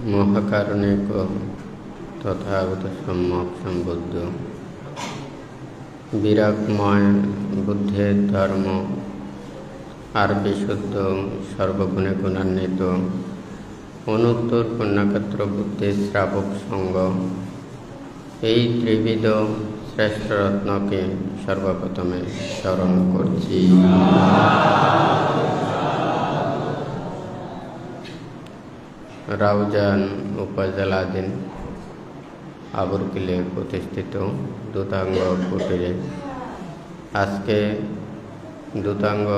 মহাকারণিক তথাগত সম্যক সম্বুদ্ধ বিরাগময় বুদ্ধের ধর্ম আর বিশুদ্ধ সর্বগুণে গুণান্বিত অনুত্তর পুণ্যক্ষেত্র বুদ্ধের শ্রাবক সঙ্গ এই ত্রিবিধ শ্রেষ্ঠ রত্নকে সর্বপ্রথমে স্মরণ করছি। রাউজান উপজেলাধীন আবুরকিলে প্রতিষ্ঠিত দূতাঙ্গ কুটিরে আজকে দূতাঙ্গ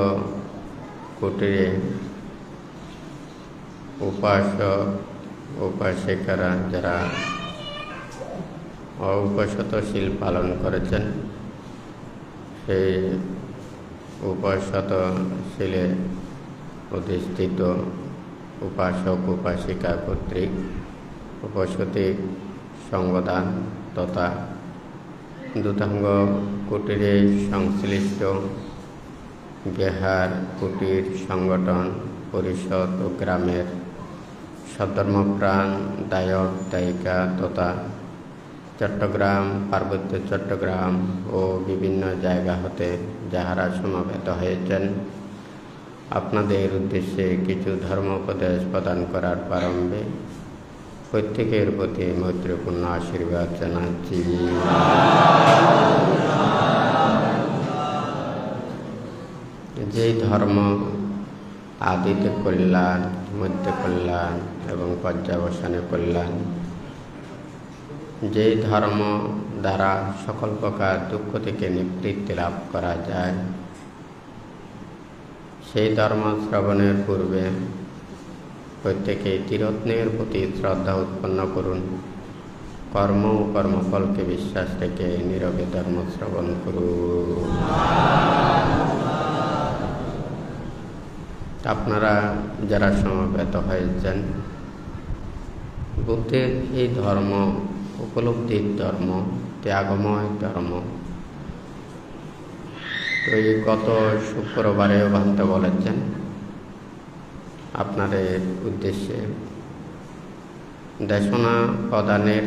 কুটিরে উপাসক উপাসিকারা যারা উপাসতশীল পালন করেছেন সেই উপাসতশীলে অধিষ্ঠিত উপাসক উপাসিকা কর্তৃক উপসতি সঙ্গদান তথা দূতাঙ্গ কুটিরে সংশ্লিষ্ট বিহার কুটির সংগঠন পরিষদ ও গ্রামের সধর্মপ্রাণ দায়ক দায়িকা তথা চট্টগ্রাম পার্বত্য চট্টগ্রাম ও বিভিন্ন জায়গা হতে যাহারা সমাবেত হয়েছেন, আপনাদের উদ্দেশ্যে কিছু ধর্ম উপদেশ প্রদান করার প্রারম্ভে প্রত্যেকের প্রতি মৈত্রীপূর্ণ আশীর্বাদ জানাচ্ছি। যেই ধর্ম আদিতে কল্যাণ, মধ্যে কল্যাণ এবং পর্যাবসানে কল্যাণ, যেই ধর্ম দ্বারা সকল প্রকার দুঃখ থেকে নিবৃত্তি লাভ করা যায়, সেই ধর্ম শ্রবণের পূর্বে প্রত্যেকে ত্রিরত্নের প্রতি শ্রদ্ধা উৎপন্ন করুন। কর্ম ও কর্মফলকে বিশ্বাস রেখে নীরবে ধর্ম শ্রবণ করুন। আপনারা যারা সমবেত হয়েছেন, বুদ্ধের এই ধর্ম উপলব্ধির ধর্ম, ত্যাগময় ধর্ম। তো এই গত শুক্রবারেও ভাবতে বলেছেন আপনাদের উদ্দেশ্যে দেশনা প্রদানের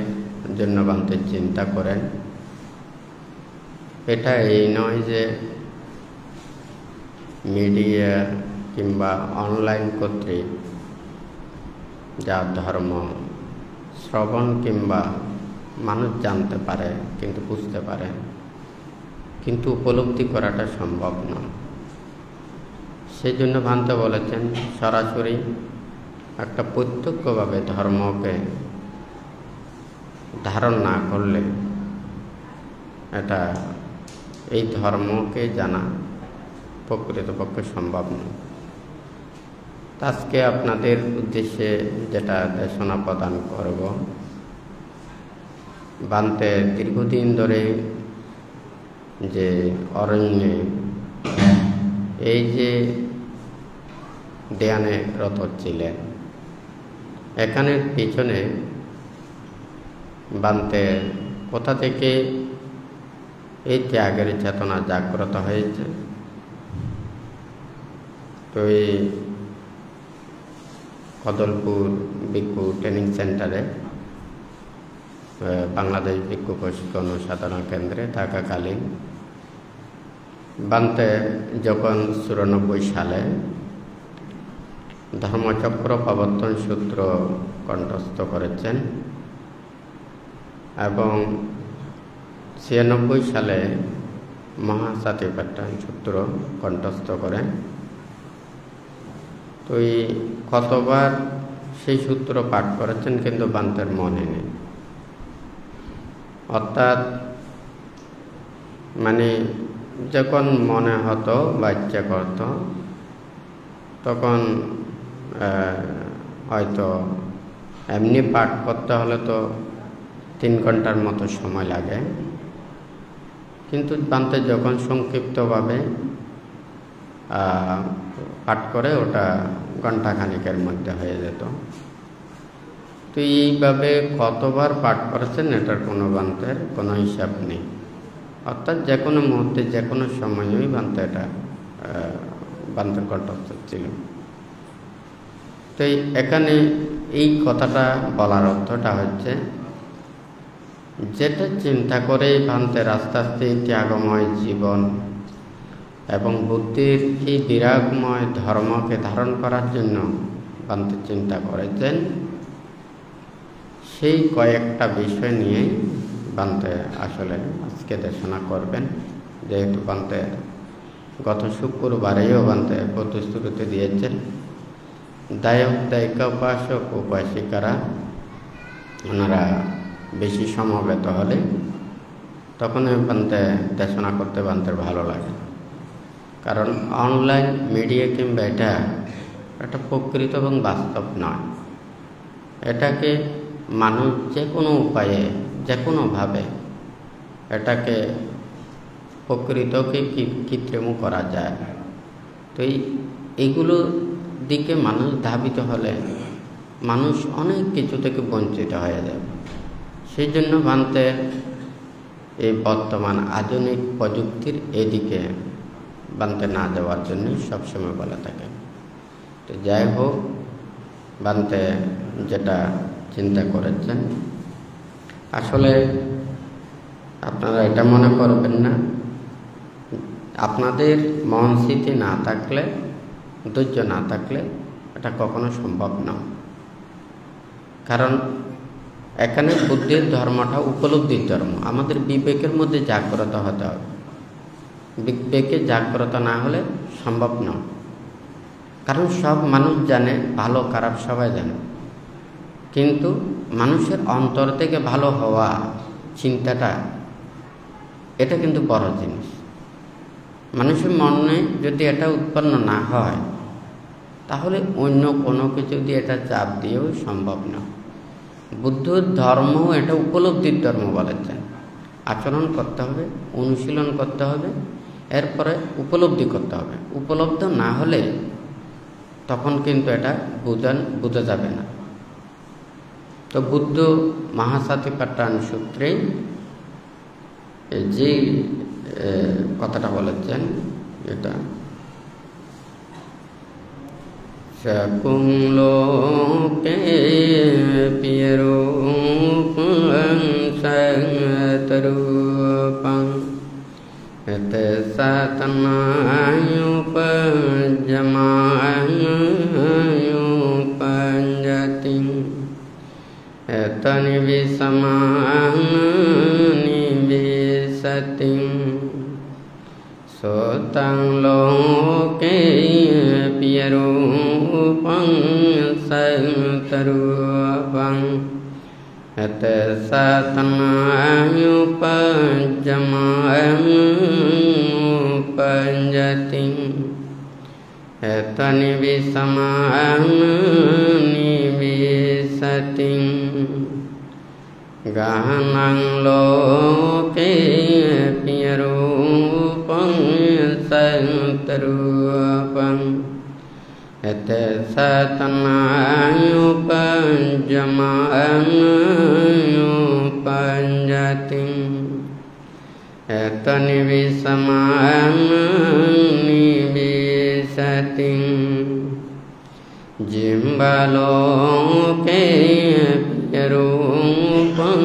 জন্য ভাবতে চিন্তা করেন। এটা এই নয় যে মিডিয়া কিংবা অনলাইন কর্তৃক যা ধর্ম শ্রবণ কিংবা মানুষ জানতে পারে কিন্তু বুঝতে পারে, কিন্তু উপলব্ধি করাটা সম্ভব নয়। সেই জন্য ভাবতে বলেছেন সরাসরি একটা প্রত্যক্ষভাবে ধর্মকে ধারণ না করলে এটা এই ধর্মকে জানা প্রকৃতপক্ষে সম্ভব নয়। আজকে আপনাদের উদ্দেশ্যে যেটা দেশনা প্রদান করব, বান্তে দীর্ঘদিন ধরে যে অরণ্যে এই যে ধ্যানে রত ছিলেন, এখানের পিছনে বান্তে কোথা থেকে এই ত্যাগের চেতনা জাগ্রত হয়েছে। তো এই কদলপুর ভিক্ষু ট্রেনিং সেন্টারে বাংলাদেশ ভিক্ষু প্রশিক্ষণ ও সাধনা কেন্দ্রে থাকাকালীন বান্তে যখন 94 সালে ধর্মচক্র প্রবর্তন সূত্র কণ্ঠস্থ করেছেন এবং 96 সালে মহাসাতিপাট্টায়ন সূত্র কণ্ঠস্থ করেন। তো এই কতবার সেই সূত্র পাঠ করেছেন কিন্তু বান্তের মনে নেই। অর্থাৎ মানে যখন মনে হতো বা ইচ্ছা করত তখন হয়তো এমনি পাঠ করতে হলে তো 3 ঘন্টার মতো সময় লাগে, কিন্তু বান্তে যখন সংক্ষিপ্তভাবে পাঠ করে ওটা ঘণ্টাখানিকের মধ্যে হয়ে যেত। তো এইভাবে কতবার পাঠ করেছেন এটার কোনো বান্তের কোনো হিসাব নেই। অর্থাৎ যে কোনো মুহূর্তে যে কোনো সময়ই বান্তে এটা বান্তের কণ্ঠস্থ ছিল। তো এখানে এই কথাটা বলার অর্থটা হচ্ছে, যেটা চিন্তা করেই ভান্তের আস্তে আস্তে ত্যাগময় জীবন এবং বুদ্ধির এই বিরাগময় ধর্মকে ধারণ করার জন্য ভান্তে চিন্তা করেছেন, সেই কয়েকটা বিষয় নিয়ে ভান্তে আসলে আজকে দেশনা করবেন। যেহেতু ভান্তে গত শুক্রবারেও ভান্তে প্রতিশ্রুতি দিয়েছেন, দায়ক দায়িকা উপাসক উপাসিকারা ওনারা বেশি সমবেত হলে তখন ভান্তে দেশনা করতে ভান্তের ভালো লাগে। কারণ অনলাইন মিডিয়া কিংবা এটা একটা প্রকৃত এবং বাস্তব নয়। এটাকে মানুষ যে কোনো উপায়ে যে কোনোভাবে এটাকে প্রকৃতকে কৃত্রিম করা যায়। তো এইগুলো দিকে মানুষ ধাবিত হলে মানুষ অনেক কিছু থেকে বঞ্চিত হয়ে যাবে। সেই জন্য ভান্তে এই বর্তমান আধুনিক প্রযুক্তির এদিকে ভান্তে না যাওয়ার জন্য সবসময় বলে থাকে। তো যাই হোক, ভান্তে যেটা চিন্তা করেছেন, আসলে আপনারা এটা মনে করবেন না, আপনাদের মন স্থিতি না থাকলে, ধৈর্য না থাকলে এটা কখনো সম্ভব না। কারণ এখানে বুদ্ধির ধর্মটা উপলব্ধির ধর্ম। আমাদের বিবেকের মধ্যে জাগ্রত হতে হবে। বিবেকে জাগ্রত না হলে সম্ভব না। কারণ সব মানুষ জানে, ভালো খারাপ সবাই জানে, কিন্তু মানুষের অন্তর থেকে ভালো হওয়া চিন্তাটা, এটা কিন্তু বড় জিনিস। মানুষের মনে যদি এটা উৎপন্ন না হয়, তাহলে অন্য কোনো কিছু দিয়ে এটা চাপ দিয়েও সম্ভব না। বুদ্ধ ধর্ম এটা উপলব্ধির ধর্ম বলেছেন। আচরণ করতে হবে, অনুশীলন করতে হবে, এরপরে উপলব্ধি করতে হবে। উপলব্ধ না হলে তখন কিন্তু এটা বোঝা যাবে না। তো বুদ্ধ মহাসাতিপাট্টায়ন সূত্রে যে কথাটা বলেছেন, এটা সকুং লোকে পিয়রূপং সতরূপং এতে সাতনায়ুপজমায়ুপঞ্জতি এতনি বিষমানিবিশতি সোতং লোকে পিয়রূপং সতরূপং এতে সাতনায়ুপজমায়ুপঞ্জতি এতনি বিষমানিবিশতি গহনং লোকে পিয়রূপং সতরূপং এতে সাতনায়ুপজমায়ুপঞ্জতি এতনি বিষমানিবিশতি জিহ্বালোকে পিয়রূপং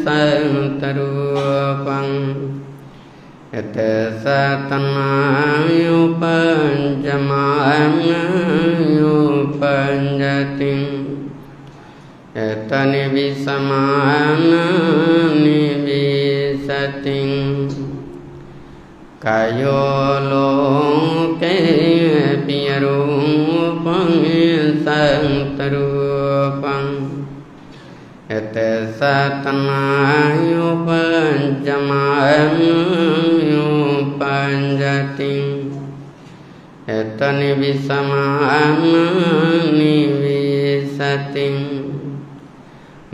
সতরূপং এতে সাতনায়ুপজমায়ুপঞ্জতি এতনি বিষমানিবিশতি কায়োলোকে পিয়রূপং সতরূপং এতে সাতনায়ুপজমায়ুপঞ্জতি এতনি বিষমানিবিশতি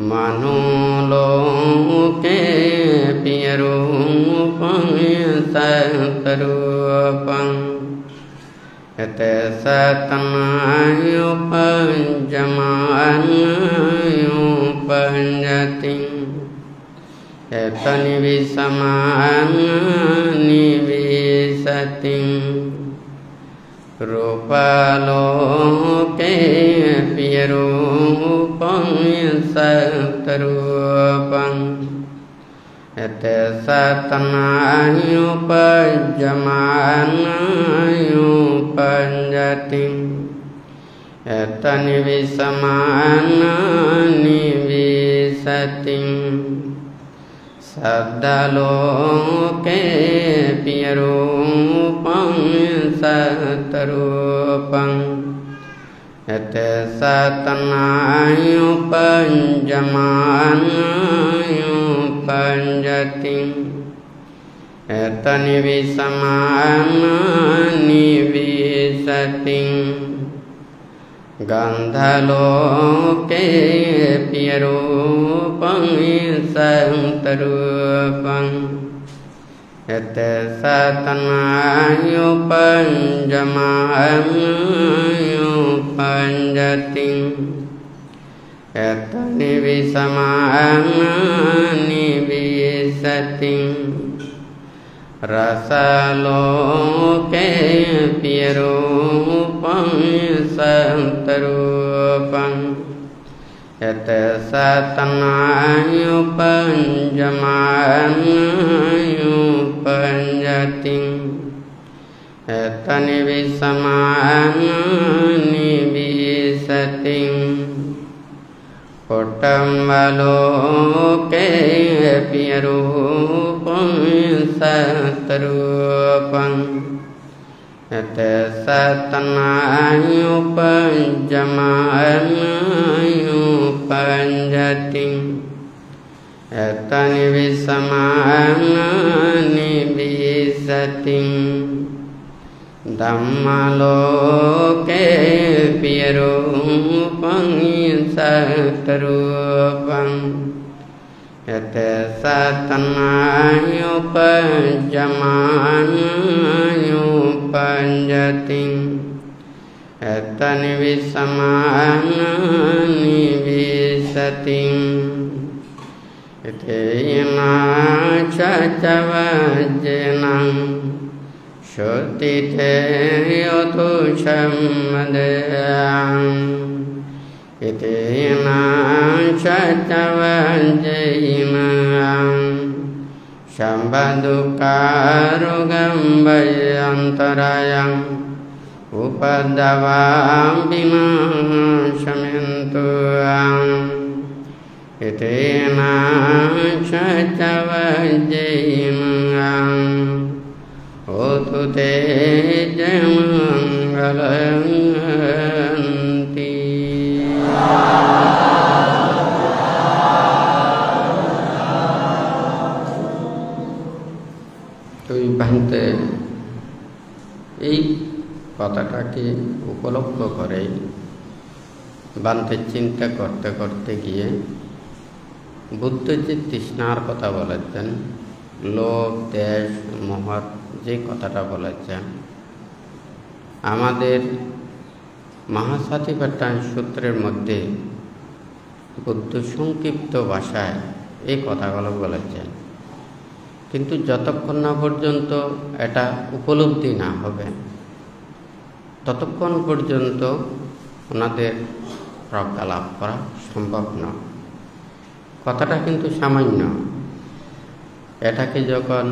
মনোলোকে পিয়রূপং সতরূপং এতে সাতনায়ুপজমায়ুপঞ্জতি এতনি বিষমানিবিশতি रूपलोके प्रियरूपं सतरूपं यत् सतनायुपजमानायुपजति यतनिविसमानानिविशति शब्दलोके प्रियरूपं सतरूपं यत् सतनायुपजमानायुपजति यतनिविसमानानिविशति गन्धलोके प्रियरूपं सतरूपं यत् सतनायुपजमानायुपजति यतनिविसमानानिविशति रसलोके प्रियरूपं सतरूपं यत् सतनायुपजमानायुपजति यतनिविसमानानिविशति कुटुम्बलोके प्रियरूपं सतरूपं यत् सतनायुपजमानायुपजति यतनिविसमानानिविशति धम्मलोके प्रियरूपं सतरूपं यत् सतनायुपजमानायुपजति यतनिविसमानानिविशति यतेना चवज्जनं श्रुतिते यतुषम्मदं यतेना चवज्जनं शम्बदुकारुगं वयन्तरायं उपद्रवां विनाशयन्तु यतेना चवज्जनं ओतु ते जयमङ्गलन्ति। তুই ভাঙতে এই কথাটাকে উপলব্ধ করে বান্তে চিন্তা করতে করতে গিয়ে বুদ্ধ যে তৃষ্ণার কথা বলেছেন, লোভ দেশ মোহর যে কথাটা বলেছেন, আমাদের মহাসাতিপাট্টায়ন সূত্রের মধ্যে বুদ্ধ সংক্ষিপ্ত ভাষায় এই কথাগুলো বলেছেন। কিন্তু যতক্ষণ না পর্যন্ত এটা উপলব্ধি না হবে ততক্ষণ পর্যন্ত ওনাদের প্রজ্ঞা লাভ করা সম্ভব নয়। কথাটা কিন্তু সামান্য। এটাকে যখন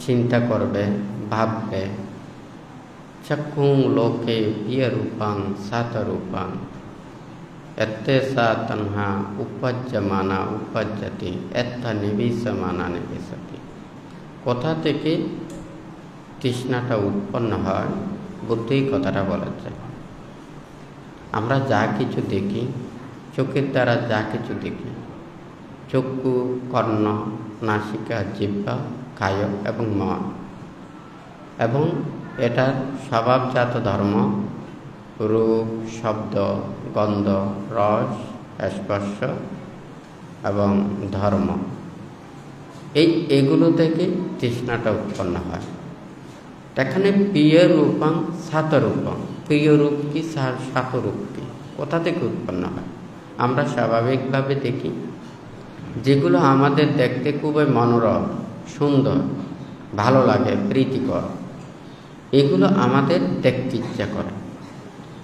চিন্তা করবে, ভাববে, চক্ষুং লোকে প্রিয়রূপং সতরূপং এত্তে সা তন্হা উপজ্যমানা উপজ্যতি এত্তা নিবিসমানা নিবিশতি। কোথা থেকে তৃষ্ণাটা উৎপন্ন হয়, বুদ্ধই কথাটা বলেছে। আমরা যা কিছু দেখি, চোখের দ্বারা যা কিছু দেখি, চক্ষু, কর্ণ, নাসিকা, জিহ্বা, কায় এবং মন, এবং এটার স্বভাবজাত ধর্ম রূপ, শব্দ, গন্ধ, রস, স্পর্শ এবং ধর্ম, এগুলো থেকে তৃষ্ণাটা উৎপন্ন হয়। এখানে প্রিয় রূপং সাতরূপং, প্রিয় রূপ কি সাতরূপ কি, কোথা থেকে উৎপন্ন হয়? আমরা স্বাভাবিকভাবে দেখি যেগুলো আমাদের দেখতে খুবই মনোরম, সুন্দর, ভালো লাগে, প্রীতিকর, এগুলো আমাদের দেখতে ইচ্ছা করে।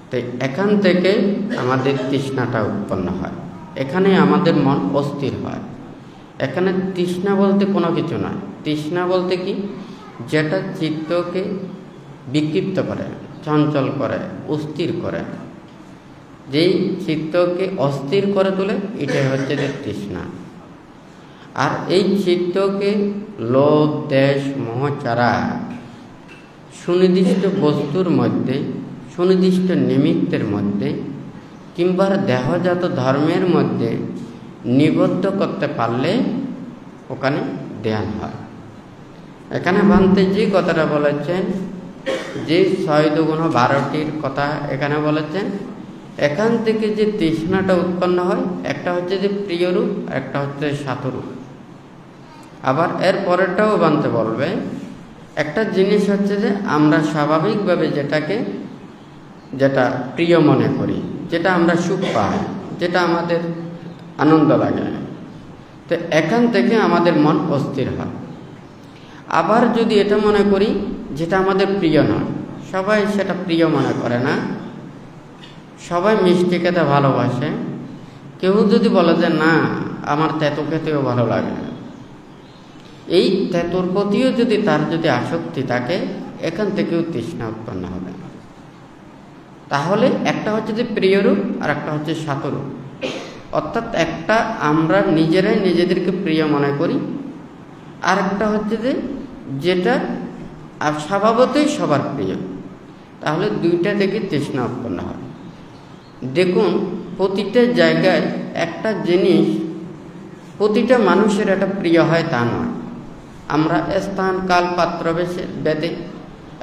তাই এখান থেকে আমাদের তৃষ্ণাটা উৎপন্ন হয়, এখানে আমাদের মন অস্থির হয়। এখানে তৃষ্ণা বলতে কোনো কিছু নয়। তৃষ্ণা বলতে কি, যেটা চিত্তকে বিক্ষিপ্ত করে, চঞ্চল করে, অস্থির করে, যেই চিত্তকে অস্থির করে তোলে, এটাই হচ্ছে যে তৃষ্ণা। আর এই চিত্তকে লোভ, দেশ, মোহ ছাড়া সুনির্দিষ্ট বস্তুর মধ্যে, সুনির্দিষ্ট নিমিত্তের মধ্যে কিংবা দেহজাত ধর্মের মধ্যে নিবদ্ধ করতে পারলে ওখানে ধ্যান হয়। এখানে ভান্তে যে কথাটা বলেছেন, যে 6 2 12টির কথা এখানে বলেছেন, এখান থেকে যে তৃষ্ণাটা উৎপন্ন হয়, একটা হচ্ছে যে প্রিয়রূপ, একটা হচ্ছে সাতরূপ। আবার এর পরেরটাও বানতে বলবে, একটা জিনিস হচ্ছে যে আমরা স্বাভাবিকভাবে যেটা প্রিয় মনে করি, যেটা আমরা সুখ পাই, যেটা আমাদের আনন্দ লাগে, তো এখান থেকে আমাদের মন অস্থির হয়। আবার যদি এটা মনে করি যেটা আমাদের প্রিয় নয়, সবাই সেটা প্রিয় মনে করে না, সবাই মিষ্টি খেতে ভালোবাসে, কেউ যদি বলে যে না আমার তেঁতো খেতেও ভালো লাগে, এই তেঁতোর প্রতিও যদি তার আসক্তি থাকে, এখান থেকেও তৃষ্ণা উৎপন্ন হবে। তাহলে একটা হচ্ছে যে প্রিয়রূপ আর একটা হচ্ছে সাতরূপ। অর্থাৎ একটা আমরা নিজেরাই নিজেদেরকে প্রিয় মনে করি, আর একটা হচ্ছে যে যেটা স্বভাবতই সবার প্রিয়। তাহলে দুইটা থেকে তৃষ্ণা উৎপন্ন হয়। দেখুন, প্রতিটা জায়গায় একটা জিনিস প্রতিটা মানুষের একটা প্রিয় হয় তা নয়। আমরা স্থান, কাল, পাত্র ভেদে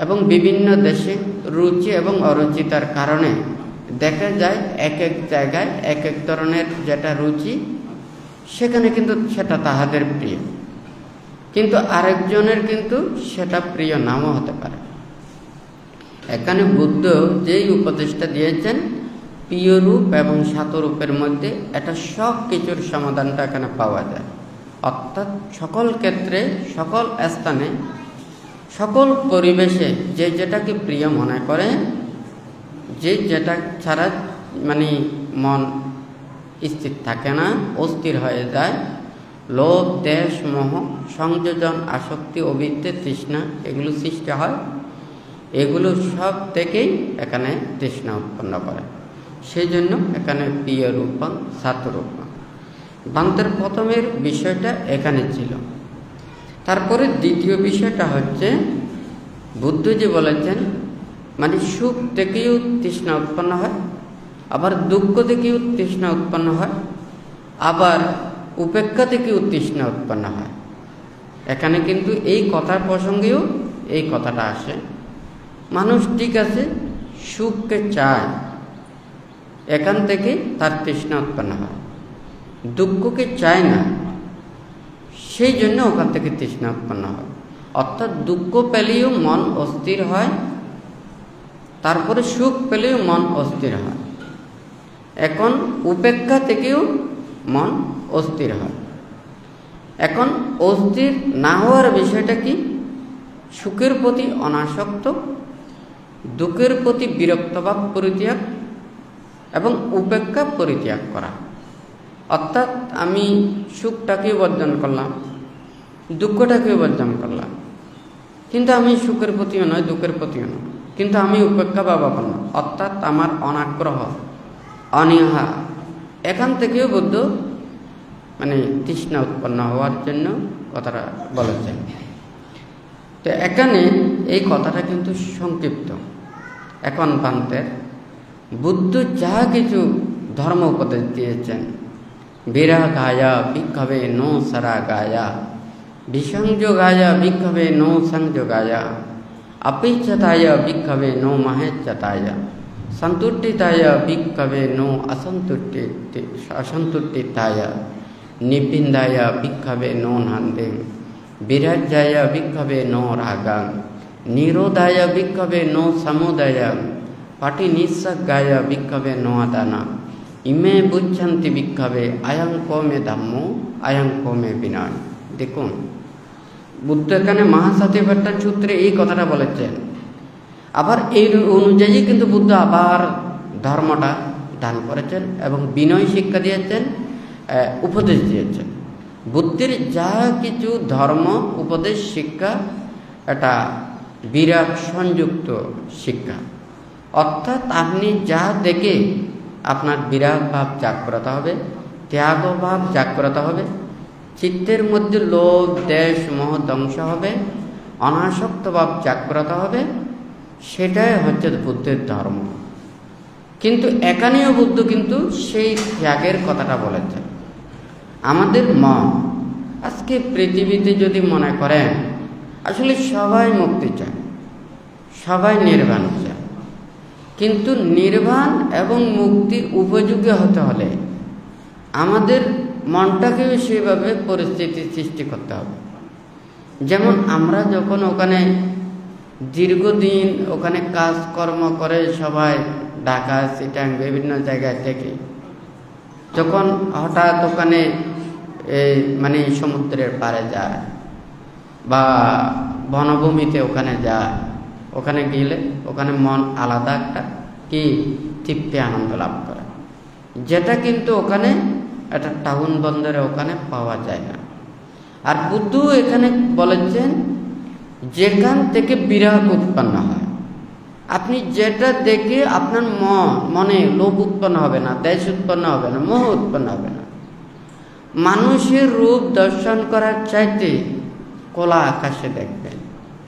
এবং বিভিন্ন দেশে রুচি এবং অরুচিতার কারণে দেখা যায় এক এক জায়গায় এক এক ধরনের যেটা রুচি, সেখানে কিন্তু সেটা তাহাদের প্রিয়, কিন্তু আরেকজনের কিন্তু সেটা প্রিয় নামও হতে পারে। এখানে বুদ্ধ যেই উপদেশটা দিয়েছেন, প্রিয়রূপ এবং সাতরূপের মধ্যে এটা সব কিছুর সমাধানটা এখানে পাওয়া যায়। অর্থাৎ সকল ক্ষেত্রে, সকল স্থানে, সকল পরিবেশে যে যেটাকে প্রিয় মনে করে, যে যেটা ছাড়া মন স্থির থাকে না, অস্থির হয়ে যায়, লোভ, দেশ, মোহ, সংযোজন, আসক্তি, অবিদ্যে, তৃষ্ণা এগুলো সৃষ্টি হয়, এগুলো সব থেকেই এখানে তৃষ্ণা উৎপন্ন করে। সেই জন্য এখানে প্রিয় রূপং সাতরূপং। বান্তের প্রথমের বিষয়টা এখানে ছিল। তারপরে দ্বিতীয় বিষয়টা হচ্ছে, বুদ্ধজি বলেছেন সুখ থেকেও তৃষ্ণা উৎপন্ন হয়, আবার দুঃখ থেকেও তৃষ্ণা উৎপন্ন হয়, আবার উপেক্ষা থেকেও তৃষ্ণা উৎপন্ন হয়। এখানে কিন্তু এই কথার প্রসঙ্গেও এই কথাটা আসে। মানুষ ঠিক আছে সুখকে চায়, এখান থেকে তার তৃষ্ণা উৎপন্ন হয়। দুঃখকে চায় না, সেই জন্য ওখান থেকে তৃষ্ণা উৎপন্ন হয়। অর্থাৎ দুঃখ পেলেও মন অস্থির হয়, তারপরে সুখ পেলেও মন অস্থির হয়। এখন উপেক্ষা থেকেও মন অস্থির হয়। এখন অস্থির না হওয়ার বিষয়টা কি? সুখের প্রতি অনাসক্ত, দুঃখের প্রতি বিরক্তভাব পরিত্যাগ এবং উপেক্ষা পরিত্যাগ করা। অর্থাৎ আমি সুখটাকেও বর্জন করলাম, দুঃখটাকেও বর্জন করলাম, কিন্তু আমি সুখের প্রতিও নয়, দুঃখের প্রতিও নয়, কিন্তু আমি উপেক্ষা বা ভাবনা, অর্থাৎ আমার অনাগ্রহ, অনীহা, এখান থেকেও বুদ্ধ তৃষ্ণা উৎপন্ন হওয়ার জন্য কথাটা বলেছেন। তো এখানে এই কথাটা কিন্তু সংক্ষিপ্ত। এখন বান্তের বুদ্ধ যা কিছু ধর্ম উপদেশ দিয়েছেন, বিরাগায়া ভিক্ষবে নো সরাগায়া, বিসংযোগায়া ভিক্ষবে নো সংযোগায়া, अपिच्छताय भिक्खवे नो महेच्छताय, संतुष्टिताय भिक्खवे नो असंतुष्टिताय, निपिंदाय भिक्खवे नो नंदे, विराज्याय भिक्खवे नो रागं, निरोधाय भिक्खवे नो समुदय, पटिनिस्सगाय भिक्खवे नो अदाना, इमे बुच्छन्ति भिक्खवे अयं को मे धम्मो अयं को मे विनय। দেখুন বুদ্ধ এখানে মহাসতিপাট্টান সূত্রে এই কথাটা বলেছেন আবার এই অনুযায়ী কিন্তু বুদ্ধ আবার ধর্মটা দান করেছেন এবং বিনয় শিক্ষা দিয়েছেন, উপদেশ দিয়েছেন। বুদ্ধের যা কিছু ধর্ম উপদেশ শিক্ষা এটা বিরাট সংযুক্ত শিক্ষা, অর্থাৎ আপনি যা দেখে আপনার বিরাট ভাব জাগ্রত হবে, ত্যাগ ভাব জাগ্রত হবে, চিত্তের মধ্যে লোভ দেশ মোহ ধ্বংস হবে, অনাসক্ত ভাব জাগ্রত হবে, সেটাই হচ্ছে বুদ্ধের ধর্ম। কিন্তু এখানেও বুদ্ধ কিন্তু সেই ত্যাগের কথাটা বলেছেন। আমাদের মন আজকে পৃথিবীতে যদি মনে করেন আসলে সবাই মুক্তি চায়, সবাই নির্বাণ চায়, কিন্তু নির্বাণ এবং মুক্তির উপযোগী হতে হলে আমাদের মনটাকেও সেভাবে পরিস্থিতি সৃষ্টি করতে হবে। যেমন আমরা যখন ওখানে দীর্ঘদিন ওখানে কাজকর্ম করে সবাই ঢাকা চিটাং বিভিন্ন জায়গায় থেকে যখন হঠাৎ ওখানে মানে সমুদ্রের পাড়ে যায় বা বনভূমিতে ওখানে যায়, ওখানে গেলে ওখানে মন আলাদা একটা কি তৃপ্তি আনন্দ লাভ করে, যেটা কিন্তু ওখানে একটা টাউন বন্দরে ওখানে পাওয়া যায় না। আর বুদ্ধ এখানে বলেছেন যেখান থেকে বিরাগ উৎপন্ন হয়, আপনি যেটা দেখে আপনার মনে লোভ উৎপন্ন হবে না, দেশ উৎপন্ন হবে না, মোহ উৎপন্ন হবে না। মানুষের রূপ দর্শন করার চাইতে খোলা আকাশে দেখবেন,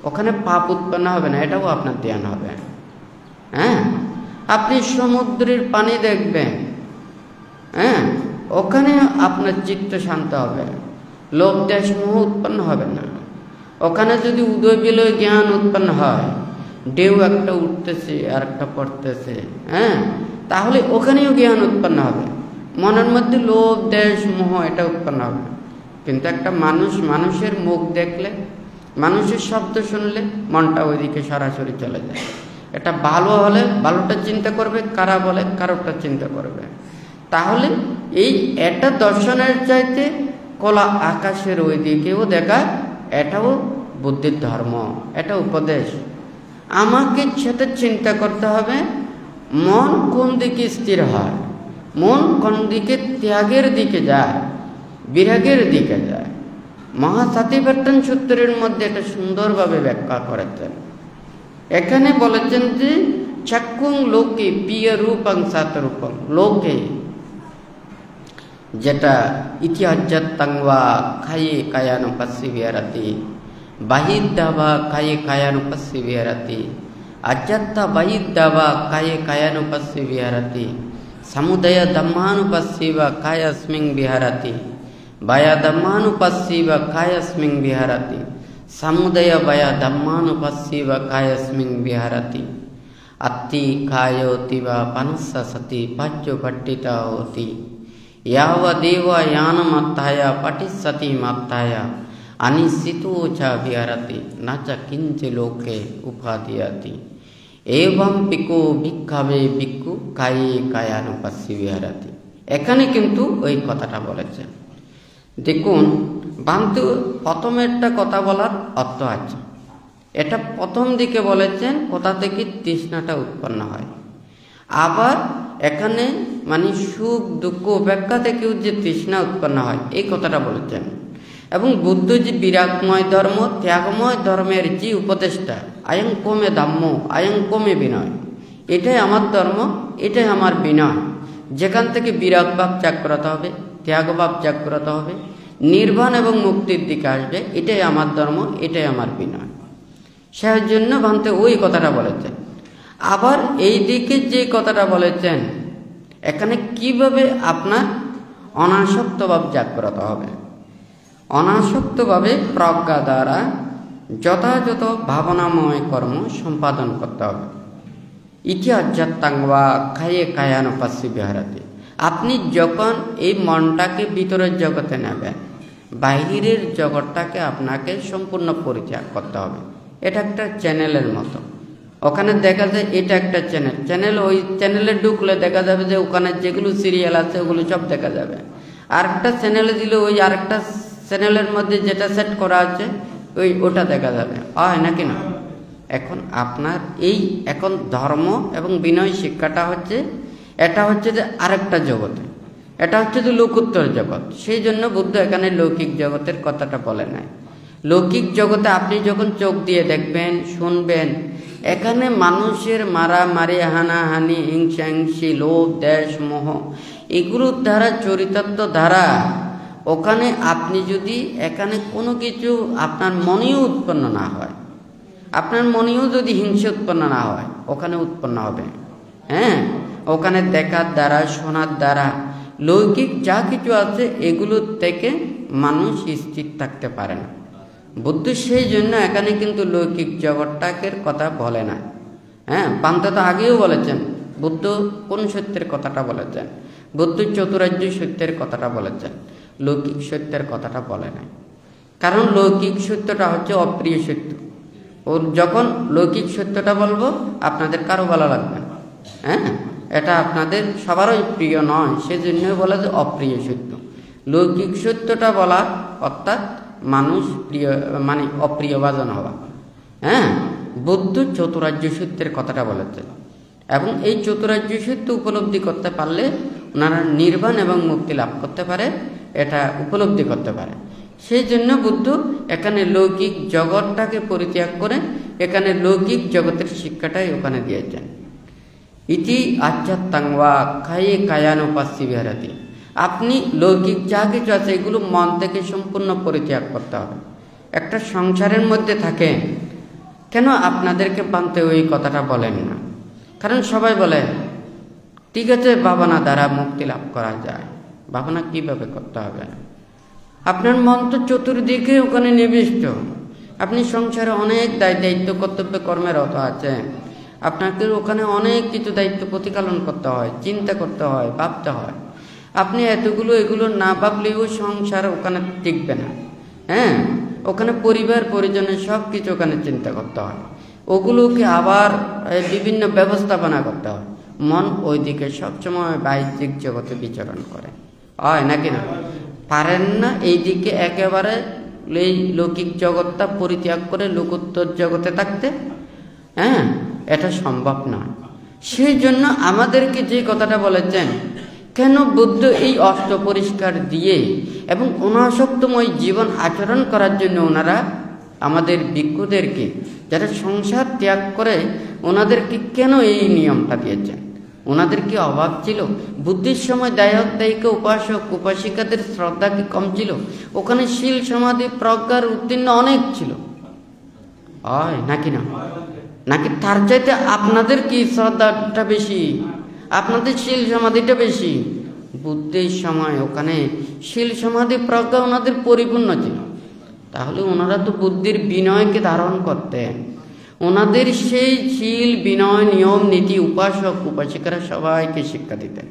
ওখানে পাপ উৎপন্ন হবে না, এটাও আপনার ধ্যান হবে। হ্যাঁ, আপনি সমুদ্রের পানি দেখবেন, হ্যাঁ, ওখানে আপনার চিত্ত শান্ত হবে, লোভ দেশ মোহ উৎপন্ন হবে না। ওখানে যদি উদয় বিলয় জ্ঞান উৎপন্ন হয়, ঢেউ একটা উঠতেছে আর একটা পড়তেছে, হ্যাঁ, তাহলে ওখানেও জ্ঞান উৎপন্ন হবে, মনের মধ্যে লোভ দেশ মোহ এটা উৎপন্ন হবে। কিন্তু একটা মানুষের মুখ দেখলে, মানুষের শব্দ শুনলে মনটা ওইদিকে সরাসরি চলে যায়। এটা ভালো হলে ভালোটা চিন্তা করবে, খারাপ বলে খারাপটা চিন্তা করবে। তাহলে এই এটা দর্শনের চাইতে খোলা আকাশের ওই দিকেও দেখা, এটাও বুদ্ধির ধর্ম, এটা উপদেশ। আমাকে সেটা চিন্তা করতে হবে মন কোন দিকে স্থির হয়, মন কোন দিকে ত্যাগের দিকে যায়, বিরাগের দিকে যায়। মহাসাতিপাট্টান সূত্রের মধ্যে এটা সুন্দরভাবে ব্যাখ্যা করেছেন। এখানে বলেছেন যে চক্ষুং লোকে প্রিয় রূপং সাতরূপং লোকে, যেটা ইতি অজ্জাত্তাংবা খায়ে কায়ানুপাস্যি বিহারাতি, বাহিদ্দাবা খায়ে কায়ানুপাস্যি বিহারাতি, অজ্জাত্তা বাহিদ্দাবা খায়ে কায়ানুপাস্যি বিহারাতি, সমুদয় ধম্মানুপাস্যিব কায়াস্মিং বিহারাতি, বায়া ধম্মানুপাস্যিব কায়াস্মিং বিহারাতি, সমুদয় বায়া ধম্মানুপাস্যিব কায়াস্মিং বিহারাতি, अत्ति कायोतिव पनस्स सति पच्चु पट्टिता होति यावदेव यानमत्ताय पटिस्सति मत्ताय अनिश्चितो च विहरति न च किंच लोके उपादीयति एवं पिको भिक्षावे भिक्षु काये कायानुपस्सि विहरति। এখানে কিন্তু ওই কথাটা বলেছেন। দেখুন বান্তু প্রথমে একটা কথা বলার অর্থ আছে, এটা প্রথম দিকে বলেছেন কোথা থেকে তৃষ্ণাটা উৎপন্ন হয়। আবার এখানে মানে সুখ দুঃখ উপেক্ষা থেকেও যে তৃষ্ণা উৎপন্ন হয় এই কথাটা বলেছেন। এবং বুদ্ধ যে বিরাগময় ধর্ম ত্যাগময় ধর্মের যে উপদেশটা আয়ং কমে ধাম্য আয়ং কমে বিনয়, এটাই আমার ধর্ম, এটাই আমার বিনয়। যেখান থেকে বিরাগ ভাব জাগ্রত হবে, ত্যাগ ভাব জাগ্রত হবে, নির্বাণ এবং মুক্তির দিকে আসবে, এটাই আমার ধর্ম, এটাই আমার বিনয়। সেই জন্য ভান্তে ওই কথাটা বলেছেন। আবার এই দিকে যে কথাটা বলেছেন এখানে কিভাবে আপনার অনাসক্ত ভাব জাগ্রত হবে। অনাসক্তভাবে প্রজ্ঞা দ্বারা যথাযথ ভাবনাময় কর্ম সম্পাদন করতে হবে। ইতি অজ্জাত্তাংবা খায়ে কায়ানুপাস্যি বিহারাতি। আপনি যখন এই মনটাকে ভিতরের জগতে নেবেন, বাহিরের জগৎটাকে আপনাকে সম্পূর্ণ পরিত্যাগ করতে হবে। এটা একটা চ্যানেলের মতো, ওখানে দেখা যায় এটা একটা চ্যানেল, ওই চ্যানেলে ঢুকলে দেখা যাবে যে ওখানে যেগুলো সিরিয়াল আছে ওগুলো সব দেখা যাবে। আরেকটা চ্যানেলে দিলে ওই আরেকটা চ্যানেলের মধ্যে যেটা সেট করা আছে ওটা দেখা যাবে, হয় নাকি না? এখন আপনার এখন ধর্ম এবং বিনয় শিক্ষাটা হচ্ছে, এটা হচ্ছে যে আরেকটা জগতে, এটা হচ্ছে যে লোকোত্তর জগৎ। সেই জন্য বুদ্ধ এখানে লৌকিক জগতের কথাটা বলে নাই। লৌকিক জগতে আপনি যখন চোখ দিয়ে দেখবেন, শুনবেন, এখানে মানুষের মারামারি, হানাহানি, হিংসাহিংসি, লোভ, দেশ, মোহ, এগুলোর দ্বারা, চরিতার্থ দ্বারা, ওখানে আপনি যদি এখানে কোনো কিছু আপনার মনেও উৎপন্ন না হয়, আপনার মনেও যদি হিংসা উৎপন্ন না হয়, ওখানে উৎপন্ন হবে। ওখানে দেখার দ্বারা, শোনার দ্বারা, লৌকিক যা কিছু আছে এগুলোর থেকে মানুষ স্থির থাকতে পারে না। বুদ্ধ সেই জন্য এখানে কিন্তু লৌকিক জগৎটাকে কথা বলে না। পান্তে তো আগেও বলেছেন, বুদ্ধ কোন সত্যের কথাটা বলেছেন? বুদ্ধ চতুরার্য সত্যের কথাটা বলেছেন, লৌকিক সত্যের কথাটা বলে নাই। কারণ লৌকিক সত্যটা হচ্ছে অপ্রিয় সত্য। ও যখন লৌকিক সত্যটা বলবো আপনাদের কারো ভালো লাগবে না, এটা আপনাদের সবারই প্রিয় নয়, সেজন্য বলা যে অপ্রিয় সত্য। লৌকিক সত্যটা বলা অর্থাৎ মানুষ প্রিয়, মানে অপ্রিয়ভাজন হওয়া। বুদ্ধ চতুরার্য সত্যের কথাটা বলেছেন, এবং এই চতুরার্য সত্য উপলব্ধি করতে পারলে ওনারা নির্বাণ এবং মুক্তি লাভ করতে পারে, এটা উপলব্ধি করতে পারে। সেই জন্য বুদ্ধ এখানে লৌকিক জগৎটাকে পরিত্যাগ করে এখানে লৌকিক জগতের শিক্ষাটাই ওখানে দিয়েছেন। ইতি আচ্ছাত্তাংবা খায়ে কায়ানুপাস্যি বিহারাতি। আপনি লৌকিক যা কিছু আছে এগুলো মন থেকে সম্পূর্ণ পরিত্যাগ করতে হবে। একটা সংসারের মধ্যে থাকে, কেন আপনাদেরকে পান্তে ওই কথাটা বলেন না? কারণ সবাই বলে ঠিক আছে ভাবনা দ্বারা মুক্তি লাভ করা যায়। ভাবনা কিভাবে করতে হবে? আপনার মন তো চতুর্দিকে ওখানে নিবিষ্ট, আপনি সংসারে অনেক দায়িত্ব কর্তব্য কর্মেরত আছেন, আপনাকে ওখানে অনেক কিছু দায়িত্ব প্রতিপালন করতে হয়, চিন্তা করতে হয়, ভাবতে হয়। আপনি এগুলো না ভাবলেও সংসার ওখানে টিকবে না। ওখানে পরিবার পরিজনের সব কিছু ওখানে চিন্তা করতে হয়, ওগুলোকে আবার বিভিন্ন ব্যবস্থাপনা করতে হয়। মন ওইদিকে সবসময় বাহ্যিক জগতে বিচরণ করে, হয় নাকি না? পারেন না এইদিকে একেবারে এই লৌকিক জগৎটা পরিত্যাগ করে লোকোত্তর জগতে থাকতে? এটা সম্ভব নয়। সেই জন্য আমাদেরকে যে কথাটা বলেছেন, কেন বুদ্ধ এই অষ্ট পরিষ্কার দিয়ে এবং অনাসক্তময় জীবন আচরণ করার জন্য ওনারা আমাদের ভিক্ষুদেরকে, যারা সংসার ত্যাগ করে, ওনাদেরকে কেন এই নিয়মটা দিয়েছেন? ওনাদের কি অভাব ছিল? বুদ্ধির সময় দায়ক দায়িকা, উপাসক উপাসিকাদের শ্রদ্ধা কি কম ছিল? ওখানে শীল সমাধি প্রজ্ঞার উত্তীর্ণ অনেক ছিল, হয় নাকি না? নাকি তার চাইতে আপনাদের কি শ্রদ্ধাটা বেশি, আপনাদের শীল সমাধিটা বেশি? বুদ্ধির সময় ওখানে শীল সমাধি প্রজ্ঞা ওনাদের পরিপূর্ণ ছিল। তাহলে ওনারা তো বুদ্ধির বিনয়কে ধারণ করতেন। ওনাদের সেই শীল, বিনয়, নিয়ম, নীতি উপাসক উপাসিকারা সবাইকে শিক্ষা দিতেন।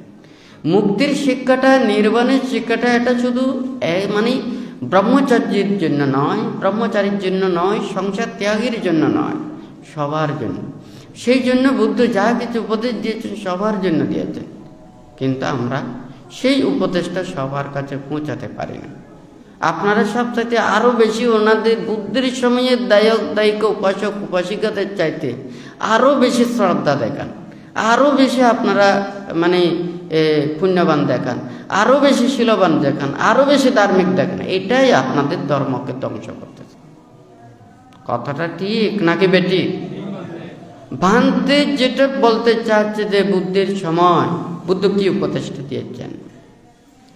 মুক্তির শিক্ষাটা, নির্বাণের শিক্ষাটা, এটা শুধু মানে ব্রহ্মচার্যের জন্য নয়, ব্রহ্মচারীর জন্য নয়, সংসার ত্যাগের জন্য নয়, সবার জন্য। সেই জন্য বুদ্ধ যা কিছু উপদেশ দিয়েছেন সবার জন্য দিয়েছেন, কিন্তু আমরা সেই উপদেশটা সবার কাছে পৌঁছাতে পারি না। আপনারা সবচাইতে আরও বেশি ওনাদের বুদ্ধির সময়ে দায়ক দায়িকা উপাসক উপাসিকাদের চাইতে আরও বেশি শ্রদ্ধা দেখান, আরও বেশি আপনারা মানে পুণ্যবান দেখান, আরও বেশি শীলবান দেখান, আরও বেশি ধার্মিক দেখান। এটাই আপনাদের ধর্মকে ধ্বংস করতেছে। কথাটা ঠিক নাকি বেটি? ভান্তে যেটা বলতে চাচ্ছে যে বুদ্ধির সময় বুদ্ধ কি উপদেশটা দিয়েছেন,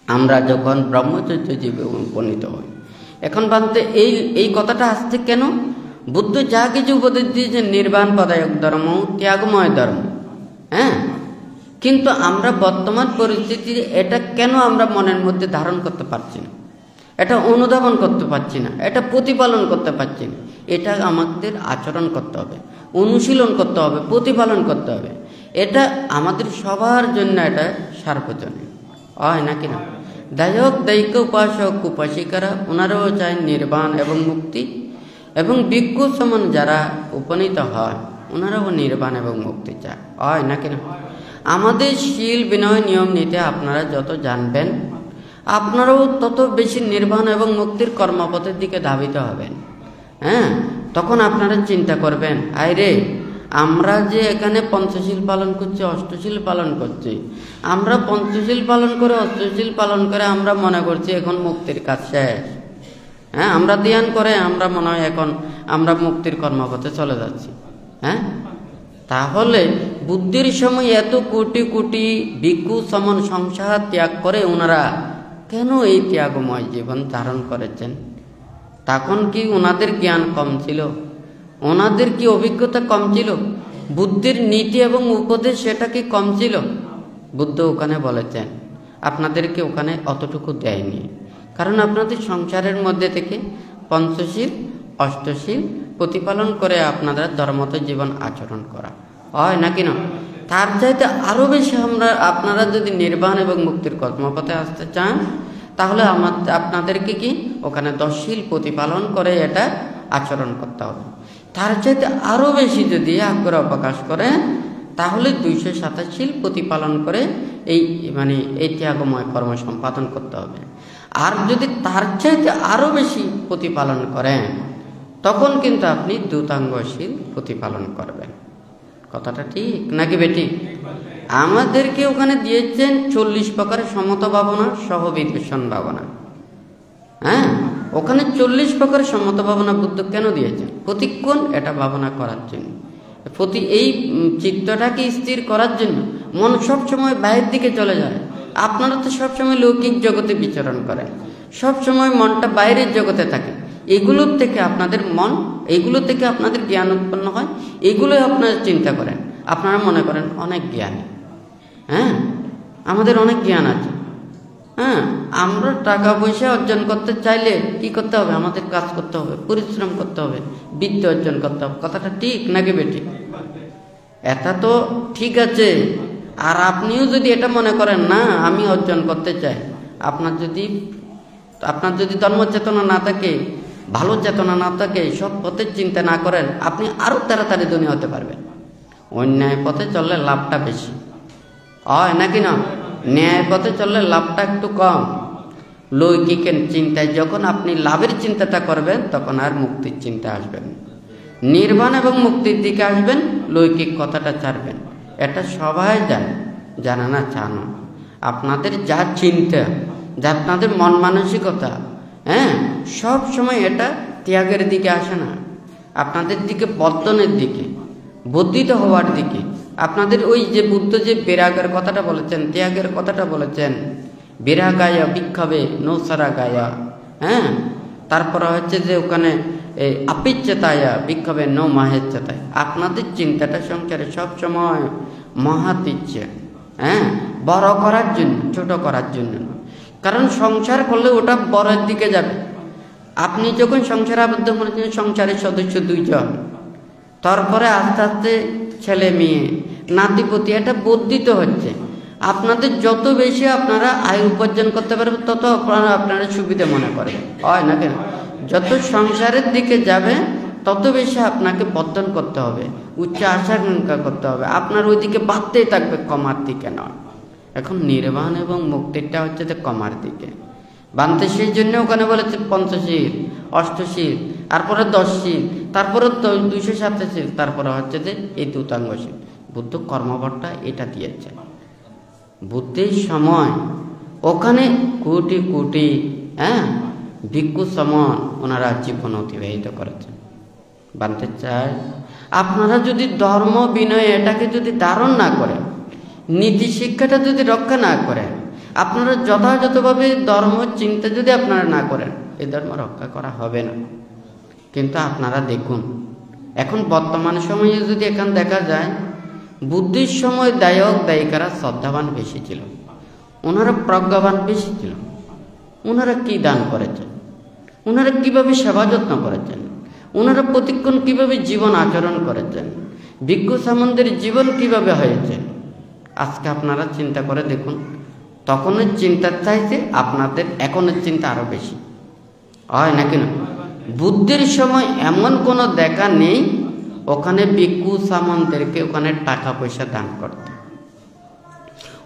আমরা যখন ব্রহ্মচর্য জীবে উপনীত হই। এখন ভান্তে এই কথাটা আসছে কেন? বুদ্ধ যা কিছু উপদেশ দিয়েছেন নির্বাণ পদায়ক ধর্ম, ত্যাগময় ধর্ম, কিন্তু আমরা বর্তমান পরিস্থিতিতে এটা কেন আমরা মনের মধ্যে ধারণ করতে পারছি না, এটা অনুধাবন করতে পারছি না, এটা প্রতিপালন করতে পারছি না? এটা আমাদের আচরণ করতে হবে, অনুশীলন করতে হবে, প্রতিপালন করতে হবে। এটা আমাদের সবার জন্য এটা সার্বজনীন, হয় নাকি না? দায়ক দায়িকা উপাসক উপাসিকারা ওনারাও চায় নির্বাণ এবং মুক্তি, এবং ভিক্ষু সমান যারা উপনীত হয় ওনারাও নির্বাণ এবং মুক্তি চায়, হয় নাকি না? আমাদের শীল, বিনয়, নিয়ম নীতি আপনারা যত জানবেন আপনারাও তত বেশি নির্বাণ এবং মুক্তির কর্মপথের দিকে ধাবিত হবেন। তখন আপনারা চিন্তা করবেন, আরে আমরা যে এখানে পঞ্চশীল পালন করছি, অষ্টশীল পালন করছি, আমরা পঞ্চশীল পালন করে অষ্টশীল পালন করে আমরা মনে করছি এখন মুক্তির কাজ শেষ। হ্যাঁ, আমরা ধ্যান করে আমরা মনে হয় এখন আমরা মুক্তির কর্মপথে চলে যাচ্ছি। হ্যাঁ, তাহলে বুদ্ধির সময় এত কোটি কোটি ভিক্ষু সমন সংসার ত্যাগ করে ওনারা কেন এই ত্যাগময় জীবন ধারণ করেছেন? তখন কি ওনাদের জ্ঞান কম ছিল? ওনাদের কি অভিজ্ঞতা কম ছিল? বুদ্ধির নীতি এবং উপদেশ সেটা কি কম ছিল? বুদ্ধ ওখানে বলেছেন আপনাদেরকে ওখানে অতটুকু দেয়নি, কারণ আপনাদের সংসারের মধ্যে থেকে পঞ্চশীল অষ্টশীল প্রতিপালন করে আপনাদের ধর্মত জীবন আচরণ করা হয় নাকি না? তার চাইতে আরও বেশি আপনারা যদি নির্বাণ এবং মুক্তির কর্মপথে আসতে চান, তাহলে আপনাদেরকে কি ওখানে দশশীল প্রতিপালন করে এটা আচরণ করতে হবে। তার চাইতে আরও বেশি যদি আগ্রহ প্রকাশ করেন, তাহলে 227 প্রতিপালন করে এই ত্যাগময় কর্ম সম্পাদন করতে হবে। আর যদি তার চাইতে আরও বেশি প্রতিপালন করেন, তখন কিন্তু আপনি দ্যুতাঙ্গশীল প্রতিপালন করবেন। কথাটা ঠিক নাকি বেটি? আমাদেরকে ওখানে দিয়েছেন 40 প্রকারের সমতা ভাবনা সহ বিদর্শন ভাবনা। হ্যাঁ, ওখানে 40 প্রকারের সমতা ভাবনা বুদ্ধ কেন দিয়েছেন? প্রতিক্ষণ এটা ভাবনা করার জন্য, এই চিত্তটাকে স্থির করার জন্য। মন সবসময় বাইরের দিকে চলে যায়। আপনারা তো সবসময় লৌকিক জগতে বিচরণ করেন, সবসময় মনটা বাইরের জগতে থাকে। এগুলোর থেকে আপনাদের মন, এগুলো থেকে আপনাদের জ্ঞান উৎপন্ন হয়, এগুলোই আপনারা চিন্তা করেন। আপনারা মনে করেন অনেক জ্ঞানী। হ্যাঁ, আমাদের অনেক জ্ঞান আছে। হ্যাঁ, আমরা টাকা পয়সা অর্জন করতে চাইলে কি করতে হবে? আমাদের কাজ করতে হবে, পরিশ্রম করতে হবে, বিদ্যা অর্জন করতে হবে। কথাটা ঠিক নাকি বেটি? এটা তো ঠিক আছে। আর আপনিও যদি এটা মনে করেন না আমি অর্জন করতে চাই, আপনার যদি ধর্ম চেতনা না থাকে, ভালো চেতনা না থাকে, সব পথের চিন্তা না করেন, আপনি আরো তাড়াতাড়ি ধনী হতে পারবেন। অন্যায় পথে চললে লাভটা বেশি হয় নাকি না? ন্যায় পথে চললে লাভটা একটু কম। লৌকিকের চিন্তায় যখন আপনি লাভের চিন্তাটা করবেন, তখন আর মুক্তির চিন্তা আসবেন, নির্বাণ এবং মুক্তির দিকে আসবেন, লৌকিক কথাটা ছাড়বেন। এটা সবাই জানে না, জানো। আপনাদের যা চিন্তা, যা আপনাদের মন মানসিকতা, হ্যাঁ, সব সময় এটা ত্যাগের দিকে আসে না, আপনাদের দিকে বর্ধনের দিকে, বর্ধিত হওয়ার দিকে। আপনাদের ওই যে বুদ্ধ যে বিরাগের কথাটা বলেছেন, ত্যাগের কথাটা বলেছেন, বিরাগায়া বিক্ষাবে নৌসারা গায়া। হ্যাঁ, তারপরে হচ্ছে যে ওখানে আপিচ্ছেতায়া বিক্ষাবে নৌ মাহেচ্ছেতায়। আপনাদের চিন্তাটা সংসারে সবসময় মহাত ইচ্ছে, হ্যাঁ, বড় করার জন্য, ছোট করার জন্য। কারণ সংসার করলে ওটা বড়ের দিকে যাবে। আপনি যখন সংসারে আবদ্ধ করেছেন, সংসারের সদস্য 2 জন, তারপরে আস্তে আস্তে ছেলে মেয়ে নাতিপতি, এটা বর্ধিত হচ্ছে। আপনাদের যত বেশি আপনারা আয় উপার্জন করতে পারবেন, তত আপনারা সুবিধা মনে করেন, হয় না কেন? যত সংসারের দিকে যাবে, তত বেশি আপনাকে বর্ধন করতে হবে, উচ্চ আশা-আকাঙ্ক্ষা করতে হবে। আপনার ওইদিকে বাড়তেই থাকবে, কমার দিকে নয়। এখন নির্বাণ এবং মুক্তিটা হচ্ছে যে কমার দিকে বানতে। সেই জন্য ওখানে বলেছে পঞ্চশীল, অষ্টশীল, তারপরে 10শীল, তারপরে 227, তারপরে হচ্ছে যে এই দ্যুতাঙ্গশীল। বুদ্ধ কর্মপথটা এটা দিয়েছে। বুদ্ধির সময় ওখানে কোটি কোটি ভিক্ষু সমান ওনারা জীবন অতিবাহিত করেছেন। বানতে চাই আপনারা যদি ধর্ম বিনয় এটাকে যদি ধারণ না করেন, নীতি শিক্ষাটা যদি রক্ষা না করেন, আপনারা যথাযথভাবে ধর্ম চিন্তা যদি আপনারা না করেন, এই ধর্ম রক্ষা করা হবে না। কিন্তু আপনারা দেখুন, এখন বর্তমান সময়ে যদি এখন দেখা যায়, বুদ্ধির সময় দায়ক দায়িকারা শ্রদ্ধাবান বেশি ছিল, ওনারা প্রজ্ঞাবান বেশি ছিল। ওনারা কি দান করেছেন, ওনারা কিভাবে সেবা যত্ন করেছেন, ওনারা প্রতিক্ষণ কিভাবে জীবন আচরণ করেছেন, ভিক্ষু সামন্তের জীবন কিভাবে হয়েছে। আজকে আপনারা চিন্তা করে দেখুন, তখনের চিন্তার চাইতে আপনাদের এখনের চিন্তা আরো বেশি, হয় নাকি না? বুদ্ধির সময় এমন কোনো দেখা নেই ওখানে ভিক্ষু সামন্তদেরকে ওখানে টাকা পয়সা দান করতে।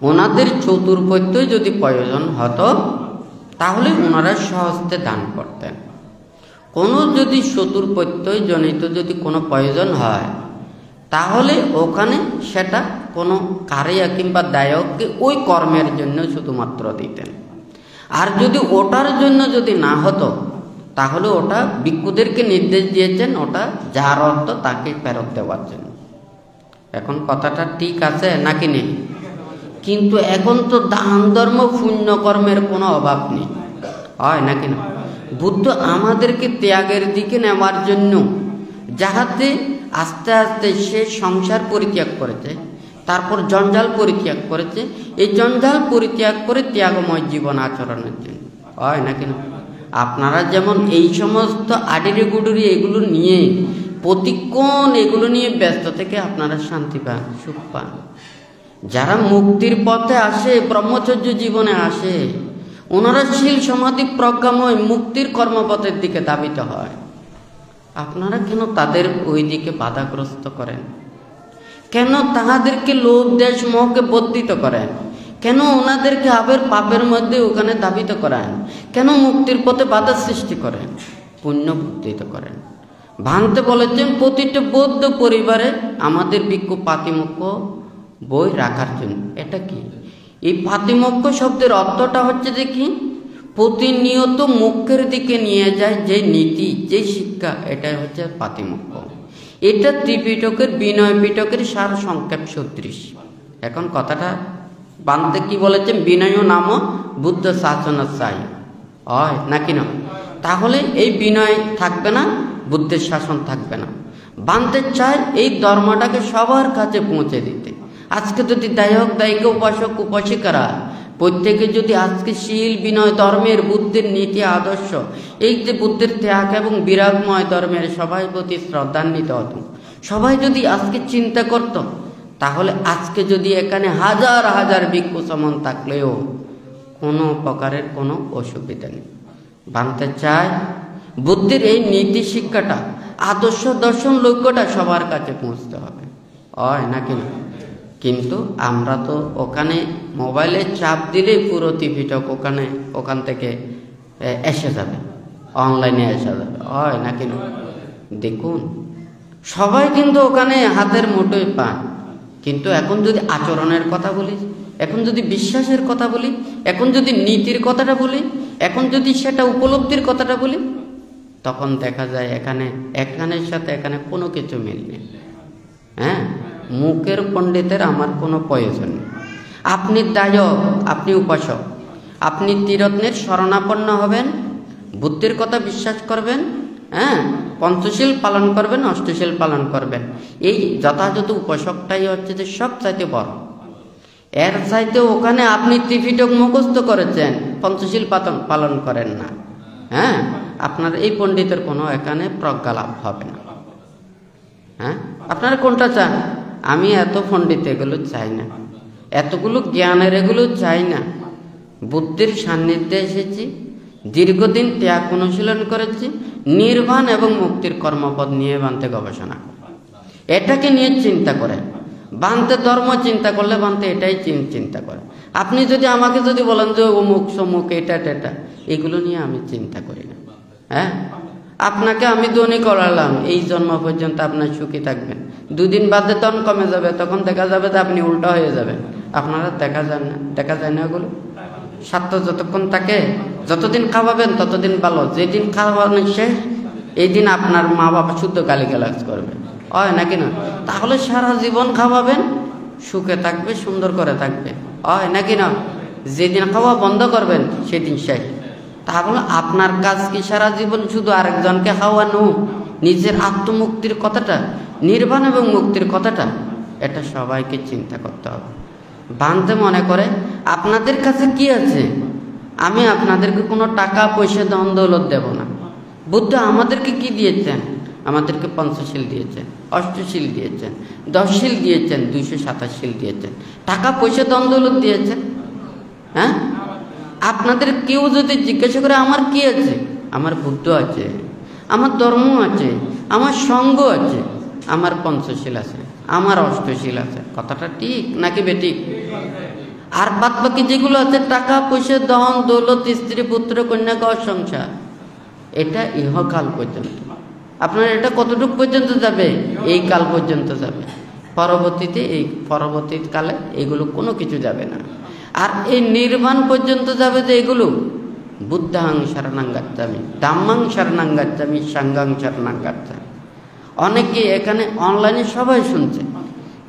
ওনাদের চতুর্পত্যই যদি প্রয়োজন হতো, তাহলে ওনারা সহজে দান করতেন। কোনো যদি শত্রুর প্রত্যয় জনিত যদি কোনো প্রয়োজন হয়, তাহলে ওখানে সেটা কোনো কারিয়া কিংবা দায়ককে ওই কর্মের জন্য শুধুমাত্র দিতেন। আর যদি ওটার জন্য যদি না হতো, তাহলে ওটা ভিক্ষুদেরকে নির্দেশ দিয়েছেন ওটা যার অর্থ তাকে ফেরত দেওয়ার জন্য। এখন কথাটা ঠিক আছে নাকি নেই? কিন্তু এখন তো দান ধর্ম পুণ্য কর্মের কোনো অভাব নেই, হয় নাকি না? বুদ্ধ আমাদেরকে ত্যাগের দিকে নেওয়ার জন্য, যাহাতে আস্তে আস্তে সে সংসার পরিত্যাগ করেছে, তারপর জঞ্জাল পরিত্যাগ করেছে, এই জঞ্জাল পরিত্যাগ করে ত্যাগময় জীবন আচরণের জন্য, হয় নাকি না? আপনারা যেমন এই সমস্ত আডিরে গুডুরি এগুলো নিয়ে প্রতিক্ষণ এগুলো নিয়ে ব্যস্ত থেকে আপনারা শান্তি পান, সুখ পান। যারা মুক্তির পথে আসে, ব্রহ্মচর্য জীবনে আসে, ওনারা শীল সমাধি প্রজ্ঞাময় মুক্তির কর্মপথের দিকে ধাবিত হয়। আপনারা কেন তাদের ওই দিকে বাধাগ্রস্ত করেন? কেন তাহাদেরকে লোভ দেশ মোহকে বর্ধিত করেন? কেন ওনাদেরকে আবার পাপের মধ্যে ওখানে ধাবিত করেন? কেন মুক্তির পথে বাধা সৃষ্টি করেন? পুণ্য বর্ধিত করেন। ভাঙতে বলেছেন প্রতিটা বৌদ্ধ পরিবারে আমাদের ভিক্ষু পাতিমুখ্য বই রাখার জন্য। এটা কি? এই পাতিমুখ্য শব্দের অর্থটা হচ্ছে যে কি? প্রতিনিয়ত মুখ্যের দিকে নিয়ে যায় যে নীতি, যে শিক্ষা, এটাই হচ্ছে পাতিমুখ্য। এটা ত্রিপিটকের বিনয় পিটকের সার সংক্ষেপ সদৃশ। এখন কথাটা বানতে কি বলেছেন? বিনয় নাম বুদ্ধ শাসন চাই, হয় নাকি না? তাহলে এই বিনয় থাকবে না, বুদ্ধের শাসন থাকবে না। বানতে চায় এই ধর্মটাকে সবার কাছে পৌঁছে দিতে। আজকে যদি দায়ক দায়িকা উপাসক উপাসিকারা প্রত্যেকে যদি আজকে শীল বিনয় ধর্মের বুদ্ধের নীতি আদর্শ, এই যে বুদ্ধের ত্যাগ এবং বিরাগময় ধর্মের সবাই প্রতি শ্রদ্ধান্বিত হতো, সবাই যদি আজকে চিন্তা করত, তাহলে আজকে যদি এখানে হাজার হাজার ভিক্ষু সমান থাকলেও কোনো প্রকারের কোনো অসুবিধা নেই। বানতে চায় বুদ্ধের এই নীতি শিক্ষাটা, আদর্শ দর্শন লক্ষ্যটা সবার কাছে পৌঁছতে হবে, হয় নাকি না? কিন্তু আমরা তো ওখানে মোবাইলে চাপ দিলেই পুরো ত্রিপিটক ওখান থেকে এসে যাবে, অনলাইনে এসে যাবে, হয় নাকি না? দেখুন, সবাই কিন্তু ওখানে হাতের মুঠোয় পায়। কিন্তু এখন যদি আচরণের কথা বলি, এখন যদি বিশ্বাসের কথা বলি, এখন যদি নীতির কথাটা বলি, এখন যদি সেটা উপলব্ধির কথাটা বলি, তখন দেখা যায় এখানের সাথে এখানে কোনো কিছু মিল নেই। হ্যাঁ, মুখের পণ্ডিতের আমার কোনো প্রয়োজন নেই। আপনি দায়ক, আপনি উপাসক, আপনি ত্রিরত্নের শরণাপন্ন হবেন, বুদ্ধির কথা বিশ্বাস করবেন, হ্যাঁ, পঞ্চশীল পালন করবেন, অষ্টশীল পালন করবেন। এই যথাযথ উপাসকটাই হচ্ছে যে সব চাইতে বড়। এর চাইতে ওখানে আপনি ত্রিপিটক মুখস্থ করেছেন, পঞ্চশীল পালন করেন না, হ্যাঁ, আপনার এই পণ্ডিতের কোনো এখানে প্রজ্ঞা লাভ হবে না। হ্যাঁ, আপনারা কোনটা চান? আমি এত পণ্ডিত এগুলো চাই না, এতগুলো জ্ঞানের এগুলো চাই না। বুদ্ধির সান্নিধ্যে এসেছি, দীর্ঘদিন ত্যাগ অনুশীলন করেছি, নির্বাণ এবং মুক্তির কর্মপদ নিয়ে বানতে গবেষণা করে, এটাকে নিয়ে চিন্তা করে। বানতে ধর্ম চিন্তা করলে বানতে এটাই চিন্তা করে। আপনি যদি আমাকে যদি বলেন যে অমুক সমুক এটা এগুলো নিয়ে আমি চিন্তা করি না। হ্যাঁ, আপনাকে আমি ধনী করালাম, এই জন্ম পর্যন্ত আপনার সুখী থাকবেন, দুদিন বাদে তন কমে যাবে, তখন দেখা যাবে যে আপনি উল্টা হয়ে যাবেন। আপনারা দেখা যায় না ওগুলো। স্বার্থ যতক্ষণ থাকে, যতদিন খাওয়াবেন ততদিন ভালো, যেদিন খাওয়ানো শেষ এই দিন আপনার মা বাবা শুদ্ধ গালিগালাজ করবে, হয় নাকি না? তাহলে সারা জীবন খাওয়াবেন, সুখে থাকবে, সুন্দর করে থাকবে, হয় নাকি না? যেদিন খাওয়া বন্ধ করবেন সেদিন শেষ। তাহলে আপনার কাজ কি সারা জীবন শুধু আরেকজনকে খাওয়ানো? নিজের আত্মমুক্তির কথাটা, নির্বাণ এবং মুক্তির কথাটা, এটা সবাইকে চিন্তা করতে হবে। বানতে মনে করে আপনাদের কাছে কি আছে, আমি আপনাদেরকে কোনো টাকা পয়সা ধন দৌলত দেব না। বুদ্ধ আমাদেরকে কি দিয়েছেন? আমাদেরকে পঞ্চশীল দিয়েছেন, অষ্টশীল দিয়েছেন, 10 শীল দিয়েছেন, 227 শীল দিয়েছেন, টাকা পয়সা ধন দৌলত দিয়েছেন। হ্যাঁ, আপনাদের কেউ যদি জিজ্ঞাসা করে আমার কি আছে, আমার বুদ্ধ আছে, আমার ধর্ম আছে, আমার সঙ্গ আছে, আমার পঞ্চশীল আছে, আমার অষ্টশীল আছে, কথাটা ঠিক নাকি বেঠিক? আর বাদ বাকি যেগুলো আছে টাকা পয়সা ধন দৌলত স্ত্রী পুত্র কন্যা ঘর সংসার, এটা ইহকাল পর্যন্ত। আপনার এটা কতটুকু পর্যন্ত যাবে? এই কাল পর্যন্ত যাবে। পরবর্তীকালে এগুলো কোনো কিছু যাবে না। আর এই নির্বাণ পর্যন্ত যাবে যে এগুলো বুদ্ধাং শরণাং গচ্ছামি, ধাম্মাং শরণাং গচ্ছামি, সাঙ্গাং শরণাং গচ্ছামি। অনেকে এখানে অনলাইনে সবাই শুনছে,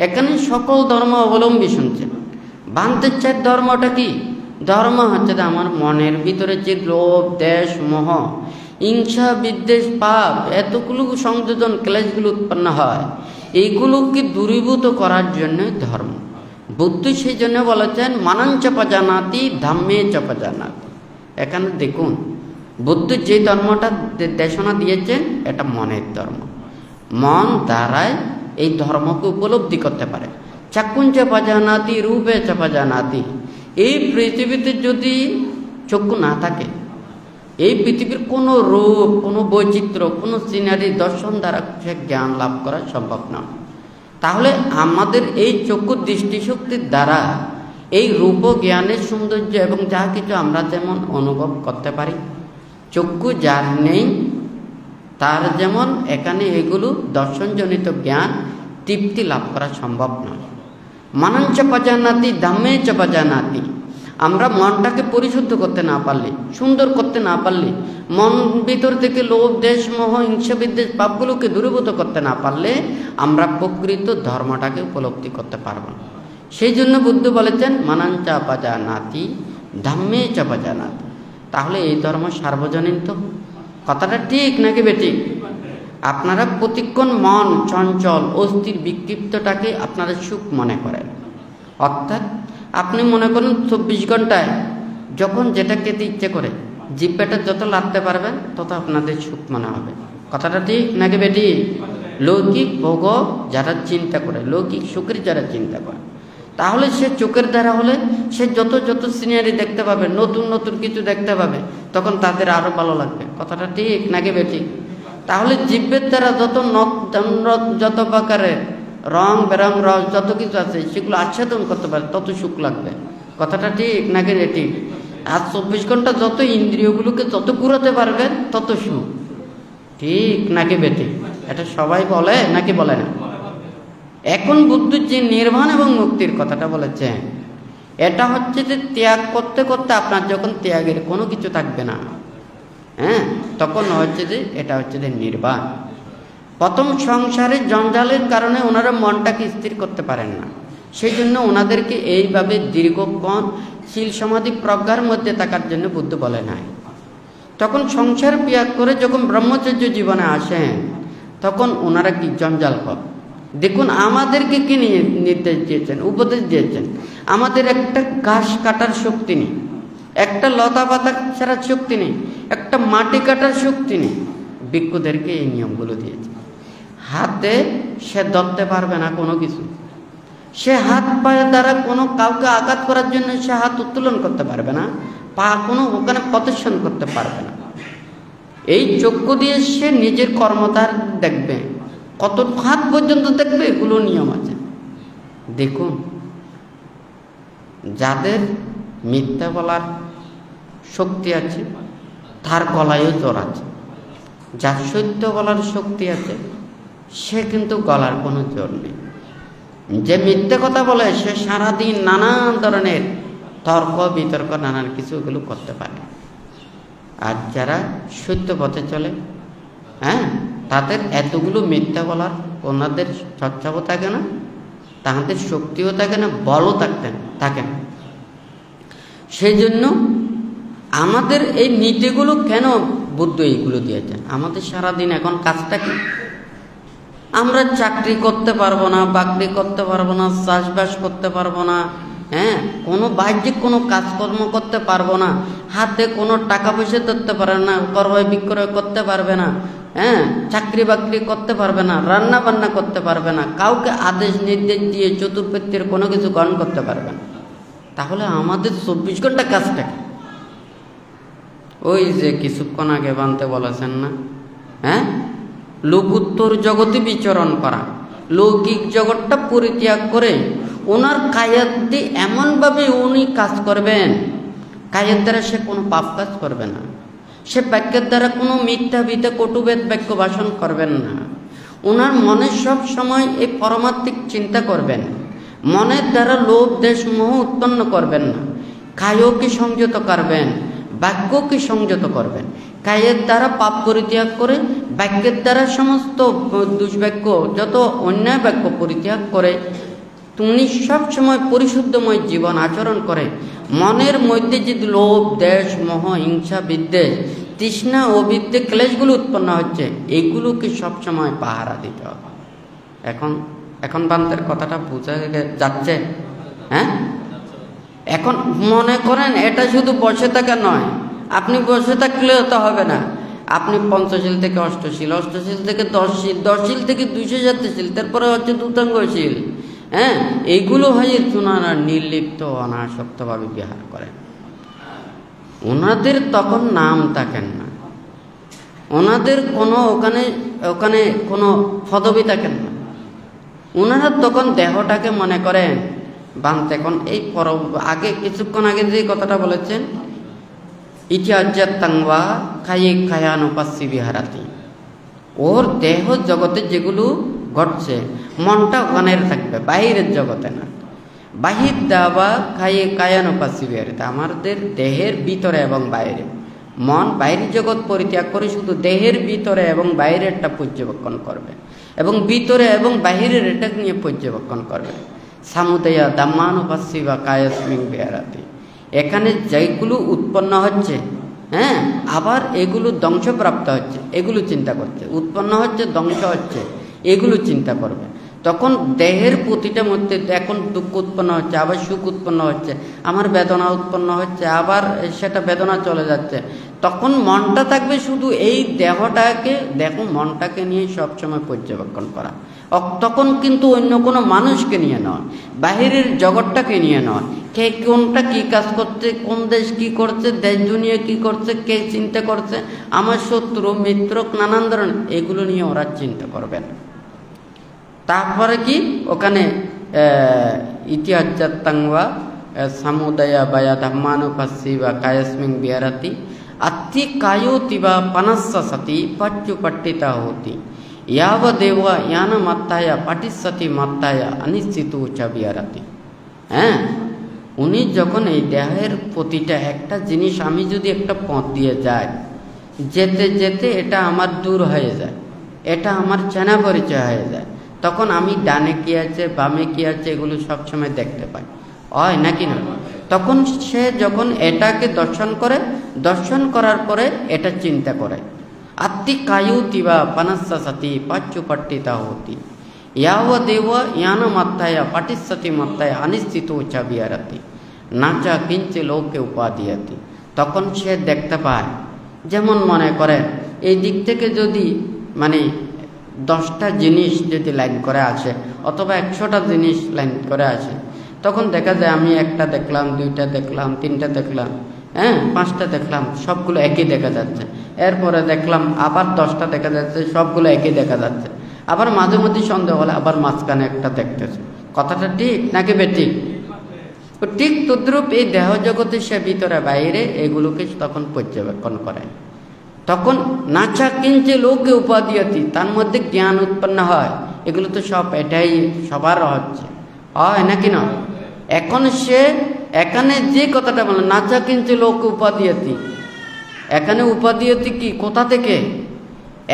এখানে সকল ধর্ম অবলম্বী শুনছেন। বান্তের চাই ধর্মটা কি? ধর্ম হচ্ছে যে আমার মনের ভিতরে যে লোভ, দেশ, মোহ, হিংসা, বিদ্বেষ, পাপ এতগুলো সংযোজন ক্লেশগুলো উৎপন্ন হয়, এইগুলোকে দূরীভূত করার জন্য ধর্ম। বুদ্ধ সেই জন্য বলেছেন মানাঞ্চ পজানাতি ধাম্মে চ পজানাতি। এখানে দেখুন বুদ্ধ যে ধর্মটা দেশনা দিয়েছেন এটা মনের ধর্ম। মন দ্বারাই এই ধর্মকে উপলব্ধি করতে পারে। চাক্ষুঞ্চ পজানাতি রূপে চ পজানাতি। এই পৃথিবীতে যদি চক্ষু না থাকে, এই পৃথিবীর কোনো রূপ, কোনো বৈচিত্র্য, কোনো সিনারি দর্শন দ্বারা সে জ্ঞান লাভ করা সম্ভব নয়। তাহলে আমাদের এই চক্ষু দৃষ্টিশক্তির দ্বারা এই রূপ, জ্ঞানের সৌন্দর্য এবং যা কিছু আমরা যেমন অনুভব করতে পারি, চক্ষু যার নেই তার যেমন এখানে এগুলো দর্শনজনিত জ্ঞান তৃপ্তি লাভ করা সম্ভব নয়। মানাঞ্চ পজানাতি ধাম্মে চ পজানাতি। আমরা মনটাকে পরিশুদ্ধ করতে না পারলে, সুন্দর করতে না পারলে, মন ভিতর থেকে লোভ, দেশ, মোহ, হিংসা, বিদ্বেষ, পাপগুলোকে দূরীভূত করতে না পারলে আমরা প্রকৃত ধর্মটাকে উপলব্ধি করতে পারব না। সেই জন্য বুদ্ধ বলেছেন মানাঞ্চ পজানাতি ধাম্মে চ পজানাতি। তাহলে এই ধর্ম সার্বজনীন তো? কথাটা ঠিক নাকি বেঠিক? আপনারা প্রতিক্ষণ মন চঞ্চল, অস্থির, বিক্ষিপ্তটাকে আপনারা সুখ মনে করেন। অর্থাৎ আপনি মনে করেন 24 ঘন্টায় যখন যেটা খেতে ইচ্ছে করে জিহ্বাটা যত লাড়তে পারবেন তত আপনাদের সুখ মনে হবে। কথাটা ঠিক নাকি বেঠিক? লৌকিক ভোগ যারা চিন্তা করে, লৌকিক সুখের যারা চিন্তা করে, তাহলে সে চোখের দ্বারা হলে সে যত যত সিনারি দেখতে পাবে, নতুন নতুন কিছু দেখতে পাবে, তখন তাদের আরো ভালো লাগবে। কথাটা ঠিক নাকি বেঠিক? তাহলে জিহ্বের দ্বারা যত প্রকারের রং বেরং রস যত কিছু আছে সেগুলো আচ্ছাদন করতে পারে তত সুখ লাগবে। কথাটা ঠিক নাকি ঠিক? আর 24 ঘন্টা যত ইন্দ্রিয়গুলোকে যত ঘুরাতে পারবেন তত সুখ। ঠিক নাকি বেঠিক? এটা সবাই বলে নাকি বলে না? এখন বুদ্ধ যে নির্বাণ এবং মুক্তির কথাটা বলেছেন, এটা হচ্ছে যে ত্যাগ করতে করতে আপনার যখন ত্যাগের কোনো কিছু থাকবে না, তখন হচ্ছে যে এটা হচ্ছে যে নির্বাণ। প্রথম সংসারের জঞ্জালের কারণে ওনারা মনটাকে স্থির করতে পারেন না, সেই জন্য ওনাদেরকে এইভাবে দীর্ঘক্ষণ শীল সমাধি প্রজ্ঞার মধ্যে থাকার জন্য বুদ্ধ বলে নাই। তখন সংসার ত্যাগ করে যখন ব্রহ্মচর্য জীবনে আসেন তখন ওনারা কি জঞ্জাল কর। দেখুন আমাদেরকে কি নির্দেশ দিয়েছেন, উপদেশ দিয়েছেন, আমাদের একটা ঘাস কাটার শক্তি নেই, একটা লতা পাতা ছাড়ার শক্তি নেই, একটা মাটি কাটার শক্তি নেই। ভিক্ষুদেরকে এই নিয়মগুলো দিয়েছে। হাতে সে ধরতে পারবে না কোনো কিছু, সে হাত পায়ের দ্বারা কোনো কাউকে আঘাত করার জন্য সে হাত উত্তোলন করতে পারবে না, পা কোনো ওখানে প্রদর্শন করতে পারবে না। এই চক্ষু দিয়ে সে নিজের কর্মতার দেখবে, কত হাত পর্যন্ত দেখবে, এগুলো নিয়ম আছে। দেখুন যাদের মিথ্যা বলার শক্তি আছে তার গলায়ও জ্বর আছে, যার সত্য বলার শক্তি আছে সে কিন্তু গলার কোনো জোর নেই। যে মিথ্যে কথা বলে সে সারাদিন নানান ধরনের তর্ক বিতর্ক নানান কিছু এগুলো করতে পারে। আর যারা সত্য পথে চলে, তাদের এতগুলো মিথ্যা বলার ওনাদের চর্চাও থাকে না, তাদের শক্তিও থাকে না, বলও থাকে না। সেই জন্য আমাদের এই নীতিগুলো কেন বুদ্ধ এইগুলো দিয়েছেন? আমাদের সারাদিন এখন কাজটা কি? আমরা চাকরি করতে পারবো না, বাকরি করতে পারবো না, চাষবাস করতে পারবো না, কোনো বাহ্যিক কোনো কাজকর্ম করতে পারবো না, হাতে কোনো টাকা পয়সা ধরতে পারে না, ক্রয় বিক্রয় করতে পারবে না, চাকরি বাকরি করতে পারবে না, রান্না বান্না করতে পারবে না, কাউকে আদেশ নির্দেশ দিয়ে চতুর্পত্যের কোনো কিছু গ্রহণ করতে পারবে না। তাহলে আমাদের 24 ঘন্টা কাজটা কি? ওই যে কিছুক্ষণ আগে বানতে বলেছেন না, লোকোত্তর জগতে বিচরণ করা, লৌকিক জগৎটা পরিত্যাগ করে ওনার কায়াত দিয়ে এমনভাবে উনি কাজ করবেন, কায়ের দ্বারা সে কোনো পাপ কাজ করবে না, সে বাক্যের দ্বারা কোনো মিথ্যাভিতে কটুবেদ বাক্য ভাষণ করবেন না। ওনার মনে সব সময় এই পরমাত্মিক চিন্তা করবেন, মনের দ্বারা লোভ দেশ মোহ উৎপন্ন করবেন না। কায়কে সংযত করবেন, বাক্যকে সংযত করবেন। কায়ের দ্বারা পাপ পরিত্যাগ করে, বাক্যের দ্বারা সমস্ত দুষ্বাক্য যত অন্যায় বাক্য পরিত্যাগ করে তুমি সবসময় পরিশুদ্ধময় জীবন আচরণ করে মনের মধ্যে যদি লোভ দেশ মোহ হিংসা বিদ্বেষ তৃষ্ণা ও বিদ্বেষ ক্লেশগুলো উৎপন্ন হচ্ছে, এগুলোকে সবসময় পাহারা দিতে হবে। এখন বান্তের কথাটা বোঝা যাচ্ছে? হ্যাঁ, এখন মনে করেন এটা শুধু বসে থাকা নয়। আপনি বসে থাকলেও তো হবে না। আপনি পঞ্চশীল থেকে অষ্টশীল, অষ্টশীল থেকে দশশীল, দশশীল থেকে 207শীল, তারপরে হচ্ছে দ্রুতাঙ্গশীল। হ্যাঁ, এইগুলো হয়ে ওনারা নির্লিপ্ত অনাসক্তভাবে বিহার করেন। ওনাদের তখন নাম থাকেন না, ওনাদের কোনো ওখানে কোনো পদবি থাকেন না। ওনারা তখন দেহটাকে মনে করেন বান্তে। এখন এই আগে কিছুক্ষণ আগে যে কথাটা বলেছেন, ইতিহাজ্জাত্তাংবা খায়ে খায়ানুপাস্যি বিহারাতি, ওর দেহ জগতে যেগুলো ঘটছে মনটা ওখানে থাকবে, বাহিরের জগতে না। বাহির দাবা খায়ে কায়ানুপাস্যি বিহারাতি, আমাদের দেহের ভিতরে এবং বাইরে। মন বাইরের জগৎ পরিত্যাগ করে শুধু দেহের ভিতরে এবং বাইরেরটা পর্যবেক্ষণ করবে, এবং ভিতরে এবং বাহিরের এটা নিয়ে পর্যবেক্ষণ করবে। সামুদয়া দাম্মানুপাস্যি বা কায়াস্মিং বিহারাতি, এখানে যেগুলো উৎপন্ন হচ্ছে, হ্যাঁ, আবার এগুলো ধ্বংসপ্রাপ্ত হচ্ছে, এগুলো চিন্তা করছে। উৎপন্ন হচ্ছে, ধ্বংস হচ্ছে, এগুলো চিন্তা করবে। তখন দেহের প্রতিটা মধ্যে এখন দুঃখ উৎপন্ন হচ্ছে, আবার সুখ উৎপন্ন হচ্ছে, আমার বেদনা উৎপন্ন হচ্ছে, আবার সেটা বেদনা চলে যাচ্ছে। তখন মনটা থাকবে শুধু এই দেহটাকে, দেখো মনটাকে নিয়ে সবসময় পর্যবেক্ষণ করা। তখন কিন্তু অন্য কোনো মানুষকে নিয়ে নয়, বাহিরের জগৎটাকে নিয়ে নয়। কে কোনটা কি কাজ করছে, কোন দেশ কি করছে, দেশ দুনিয়া কি করছে, কে চিন্তা করছে, আমার শত্রু মিত্র নানান ধরনের, এগুলো নিয়ে ওরা চিন্তা করবেন। তারপরে কি ওখানে ইতিহাজ্জাত্তাংবা সামুদয়া বায়া ধাম্মানুপাস্যি বা কায়াস্মিং বিহারাতি আত্তি কায়োতি বা পানাস্সা সতি পাচ্যুপট্টিতা হতি ইয়াবদেব ইয়ান মাত্তায়া পাটিসতি মাত্তায়া অনিশ্চিতু চ বিহারাতি। হ্যাঁ, উনি যখন এই দেহের প্রতিটা একটা জিনিস, আমি যদি একটা পথ দিয়ে যাই, যেতে যেতে এটা আমার দূর হয়ে যায়, এটা আমার চেনা পরিচয় হয়ে যায়, তখন আমি ডানে কি আছে বামে কি আছে এগুলো সবসময় দেখতে পাই, হয় নাকি না? তখন সে যখন এটাকে দর্শন করে, দর্শন করার পরে এটা চিন্তা করে, আত্মি কায়ুতি বা পানাস্সা সতি পাচ্যুপট্টিতা হতি ইয়াবদেব ইয়ান মাত্তায়া পাটিসতি মাত্তায়া অনিশ্চিত চ বিহারাতি নাচা কিঞ্চে লোকে উপাদিয়াতি। তখন সে দেখতে পায়, যেমন মনে করেন এই দিক থেকে যদি মানে 10টা জিনিস যদি লাইন করে আসে, অথবা 100টা জিনিস লাইন করে আসে, তখন দেখা যায় আমি একটা দেখলাম, 2টা দেখলাম, 3টা দেখলাম, হ্যাঁ 5টা দেখলাম, সবগুলো একই দেখা যাচ্ছে। এরপরে দেখলাম আবার 10টা দেখা যাচ্ছে, সবগুলো একই দেখা যাচ্ছে। আবার মাঝে মধ্যে সন্দেহ হলে আবার মাঝখানে একটা দেখতেছে। কথাটা ঠিক নাকি বেঠিক? ঠিক তদ্রূপ এই দেহ জগতে সে ভিতরে বাইরে এগুলোকে তখন পর্যবেক্ষণ করে। তখন নাচা কিঞ্চে লোকে উপাদিয়তি, তার মধ্যে জ্ঞান উৎপন্ন হয়। এগুলো তো সব এটাই সবার হচ্ছে, হয় নাকি না? এখন সে এখানে যে কথাটা বলে নাচা কিঞ্চে লোকে উপাদিয়তি, এখানে উপাদিয়তি কি, কোথা থেকে?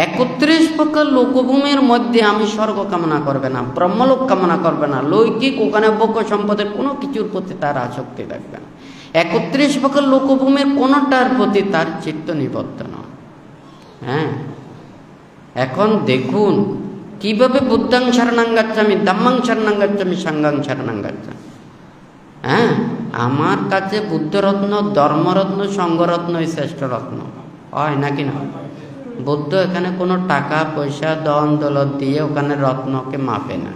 31 প্রকার লোকভূমির মধ্যে আমি স্বর্গ কামনা করবে না, ব্রহ্মলোক কামনা করবে না, লৌকিক ওখানে ভোগ্য সম্পদের কোনো কিছুর প্রতি তার আসক্তি থাকবে না। 31 প্রকার লোকভূমির কোনোটার প্রতি তার চিত্ত নিবদ্ধ নয়। হ্যাঁ, এখন দেখুন কিভাবে বুদ্ধাং শরণাং গচ্ছামি, ধম্মাং শরণাং গচ্ছামি, সাঙ্গাং শরণাং গচ্ছামি। হ্যাঁ, আমার কাছে বুদ্ধরত্ন, ধর্মরত্ন, সংঘরত্নই শ্রেষ্ঠ রত্ন, হয় নাকি না? বুদ্ধ এখানে কোনো টাকা পয়সা দন দৌলত দিয়ে ওখানে রত্নকে মাপে না।